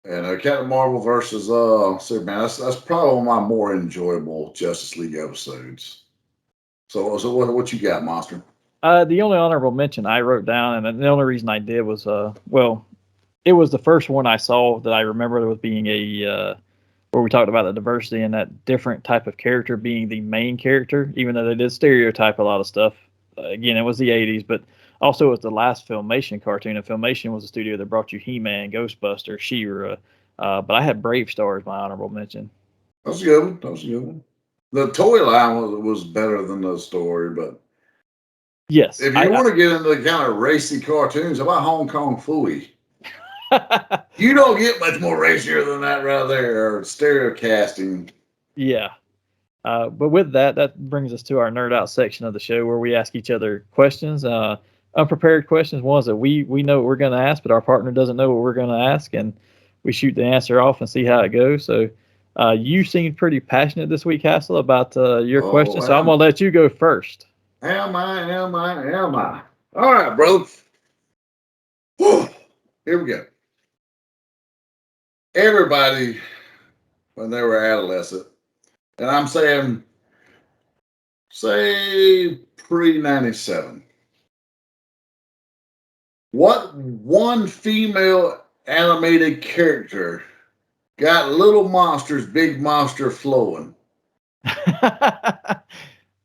And Captain Marvel versus Superman. That's probably one of my more enjoyable Justice League episodes. So what you got, Monster? the only honorable mention I wrote down, and the only reason I did was well, it was the first one I saw that I remember was being where we talked about the diversity and that different type of character being the main character, even though they did stereotype a lot of stuff. Again, it was the 80s, but also it was the last Filmation cartoon, and Filmation was the studio that brought you He-Man, Ghostbusters, She-Ra. But I had Brave Star as my honorable mention. That was a good one. That was a good one. The toy line was better than the story, but Yes. If you want to get into the kind of racy cartoons, how about Hong Kong Phooey? You don't get much more racier than that right there, or stereo casting. Yeah. But with that, that brings us to our nerd out section of the show where we ask each other questions, unprepared questions, ones that we know what we're going to ask, but our partner doesn't know what we're going to ask, and we shoot the answer off and see how it goes. So you seemed pretty passionate this week, Hassel, about your question, so I'm going to let you go first. Am I? All right, brother. Whew. Here we go. Everybody, when they were adolescent, and I'm saying, say pre-97, what one female animated character got Little Monsters, Big Monster flowing?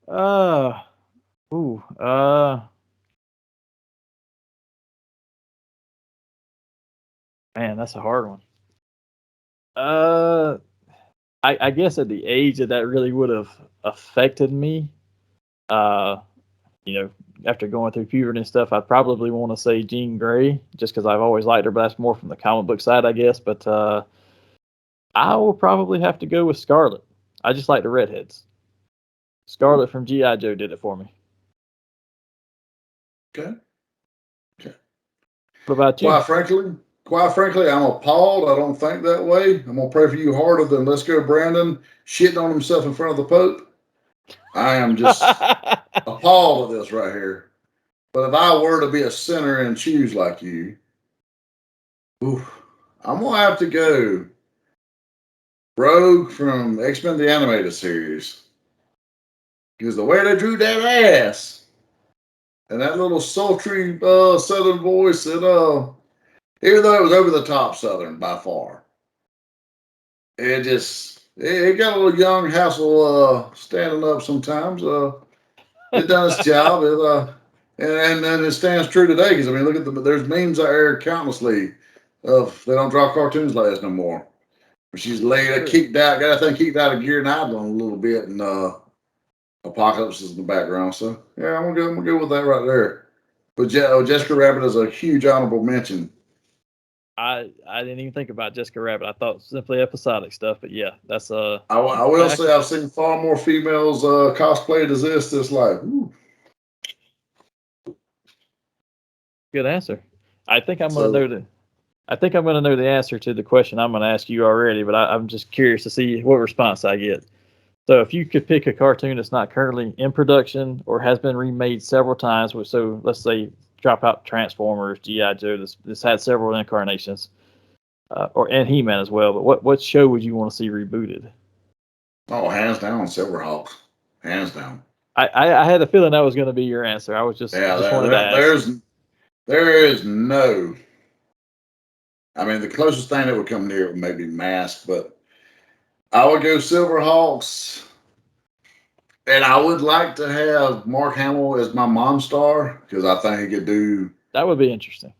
uh, man, that's a hard one. I guess at the age that really would have affected me, you know, after going through puberty and stuff, I'd probably want to say Jean Grey, just because I've always liked her, but that's more from the comic book side, I guess. But I will probably have to go with Scarlet. I just like the redheads. Scarlet from G.I. Joe did it for me. Okay. What about you? Quite frankly, I'm appalled. I don't think that way. I'm gonna pray for you harder than Let's Go Brandon shitting on himself in front of the Pope. I am just appalled at this right here. But if I were to be a sinner and choose like you, I'm gonna have to go Rogue from X-Men the Animated Series. Because the way they drew that ass and that little sultry southern voice, even though it was over the top southern by far, it got a little young hassle standing up sometimes. It done its job. And it stands true today because I mean, look at there's memes I aired countlessly of they don't draw cartoons like this no more. She's kicked out, got that thing kicked out of gear and idling a little bit, and Apocalypse is in the background. So yeah, I'm gonna go with that right there. But Jessica Rabbit is a huge honorable mention. I didn't even think about Jessica Rabbit. I thought simply episodic stuff, but yeah, that's I will say I've seen far more females cosplayed as this life. Ooh. Good answer. I think I'm gonna know the answer to the question I'm gonna ask you already, but I'm just curious to see what response I get. So if you could pick a cartoon that's not currently in production or has been remade several times, so let's say drop out Transformers, G.I. Joe, this had several incarnations, and He-Man as well. But what show would you want to see rebooted? Oh, hands down, Silverhawks. Hands down. I had a feeling that was going to be your answer. I was just wanted to ask. There is no. I mean, the closest thing that would come near would maybe Mask, but I would go Silverhawks. And I would like to have Mark Hamill as my Monstar because I think he could do. That would be interesting.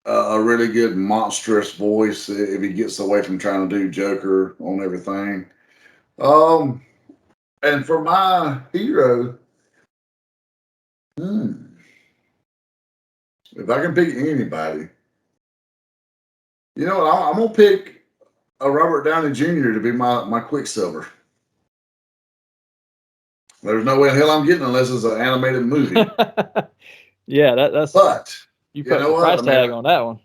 A really good monstrous voice if he gets away from trying to do Joker on everything. And for my hero, if I can pick anybody, you know what? I'm gonna pick a Robert Downey Jr. to be my Quicksilver. There's no way in hell I'm getting unless it's an animated movie. Yeah, that's. But you put the price tag on that one.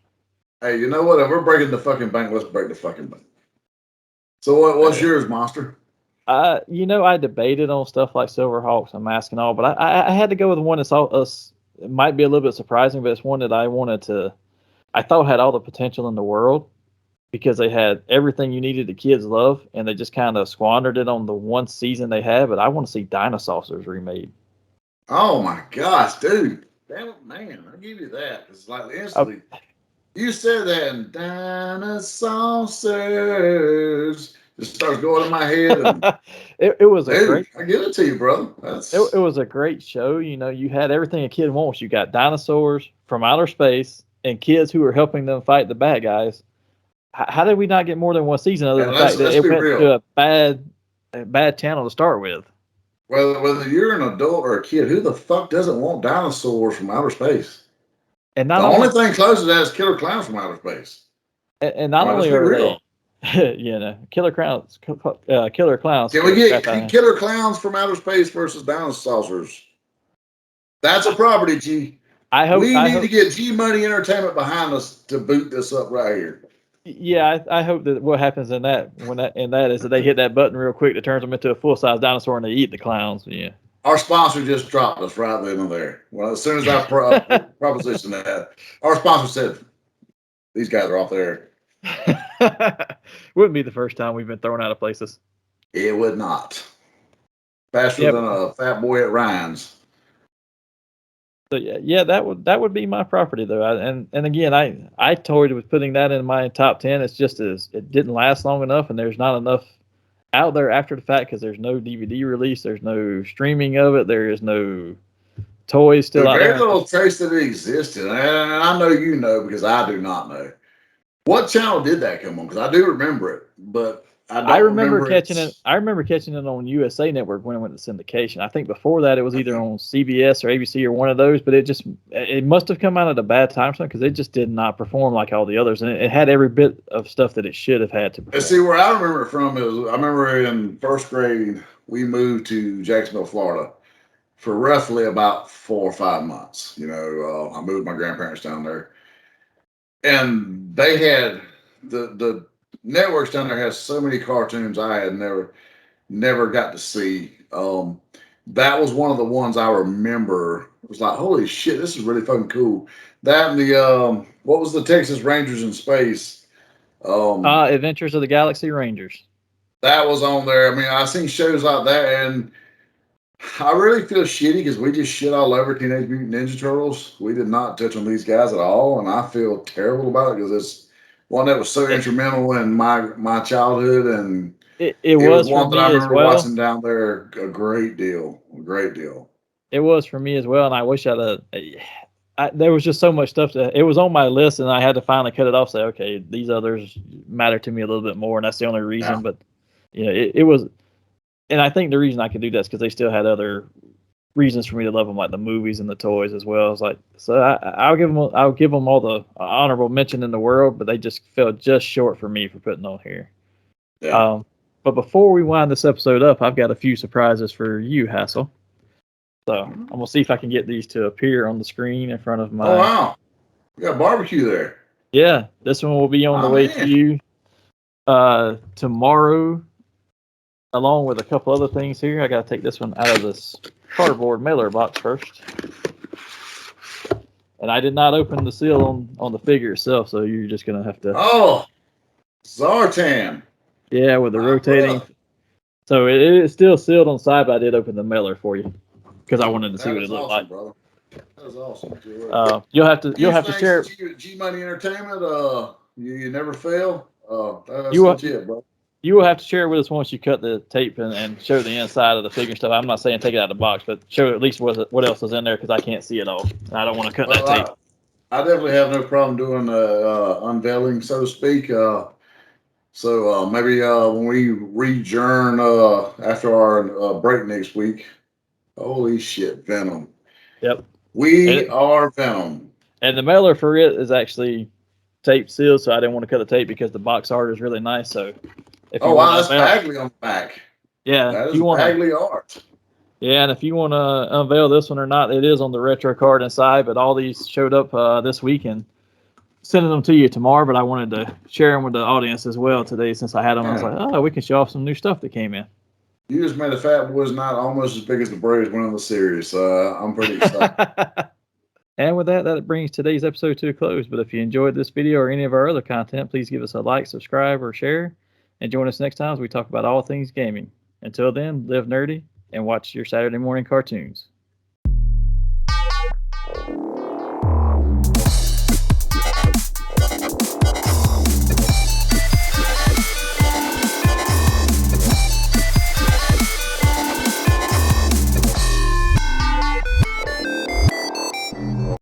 Hey, you know what? If we're breaking the fucking bank, let's break the fucking bank. So what's yours, Monster? I debated on stuff like Silverhawks and Mask and all, but I had to go with one that's it might be a little bit surprising, but it's one that I thought had all the potential in the world because they had everything you needed the kids love, and they just kind of squandered it on the one season they had. But I want to see Dinosaurs remade. Oh my gosh, dude! Damn it, man! I'll give you that. It's like instantly. You said that, and Dinosaurs just starts going in my head. And, it was great. I give it to you, brother. It was a great show. You had everything a kid wants. You got dinosaurs from outer space and kids who are helping them fight the bad guys. How did we not get more than one season other than the fact that it went to a bad channel to start with? whether you're an adult or a kid, who the fuck doesn't want dinosaurs from outer space? And The not only only thing close to that is killer clowns from outer space. and not Right, let's only be are real. they, you know, killer clowns. Can we get killer clowns from outer space versus dinosaurs? That's a property, G. We need to get G Money Entertainment behind us to boot this up right here. Yeah, I hope that what happens in that is that they hit that button real quick that turns them into a full size dinosaur and they eat the clowns. Yeah. Our sponsor just dropped us right then and there. Well, as soon as I propositioned that, our sponsor said, "These guys are off there." Wouldn't be the first time we've been thrown out of places. It would not. Faster than a fat boy at Ryan's. So yeah, that would be my property though. And again, I toyed with putting that in my top 10. It's just it didn't last long enough, and there's not enough out there after the fact because there's no DVD release, there's no streaming of it, there is no toys still out there. Very little trace that it existed, and I know you know because I do not know. What channel did that come on? Because I do remember it, but I remember catching it. I remember catching it on USA Network when it went to syndication. I think before that it was either on CBS or ABC or one of those. But it must have come out at a bad time because it just did not perform like all the others, and it had every bit of stuff that it should have had to perform. And see, where I remember it from is I remember in first grade we moved to Jacksonville, Florida, for roughly about 4 or 5 months. You know, I moved my grandparents down there, and they had the networks down there has so many cartoons I had never got to see. That was one of the ones I remember. It was like, holy shit, this is really fucking cool. That and the what was the Texas Rangers in Space? Adventures of the Galaxy Rangers. That was on there. I mean, I seen shows like that, and I really feel shitty because we just shit all over Teenage Mutant Ninja Turtles. We did not touch on these guys at all, and I feel terrible about it because it's one that was so instrumental in my childhood, and it was one for that I me as remember well. watching down there a great deal. It was for me as well, and I wish there was just so much stuff it was on my list, and I had to finally cut it off. Say, okay, these others matter to me a little bit more, and that's the only reason. Yeah. But it was, and I think the reason I could do that is because they still had other reasons for me to love them, like the movies and the toys as well. It's like, so I'll give them all the honorable mention in the world, but they just fell just short for me for putting on here. Yeah. But before we wind this episode up, I've got a few surprises for you, Hassel. So I'm gonna see if I can get these to appear on the screen in front of my. Oh wow! We got barbecue there. Yeah, this one will be on the way to you tomorrow, along with a couple other things here. I gotta take this one out of this cardboard mailer box first. And I did not open the seal on the figure itself, so you're just gonna have to. Oh, Zartan. Yeah, with the rotating. Brother. So it is still sealed on the side, but I did open the mailer for you because I wanted to see what it looked like. Brother. That was awesome. You'll have to share. G Money Entertainment. You never fail. That's legit, bro. You will have to share with us once you cut the tape and show the inside of the figure and stuff. I'm not saying take it out of the box, but show at least what else is in there because I can't see it all. And I don't want to cut that tape. I definitely have no problem doing unveiling, so to speak. So maybe when we rejourn after our break next week, holy shit, Venom. Yep. We are Venom. And the mailer for it is actually tape sealed, so I didn't want to cut the tape because the box art is really nice. So, wow, that's Bagley on the back. Yeah, that is Bagley art. Yeah, and if you want to unveil this one or not, it is on the retro card inside. But all these showed up this week and sending them to you tomorrow. But I wanted to share them with the audience as well today since I had them. Yeah. I was like, oh, we can show off some new stuff that came in. You just made the Fat Boys not almost as big as the Braves winning the series. I'm pretty excited. And with that brings today's episode to a close. But if you enjoyed this video or any of our other content, please give us a like, subscribe, or share. And join us next time as we talk about all things gaming. Until then, live nerdy and watch your Saturday morning cartoons.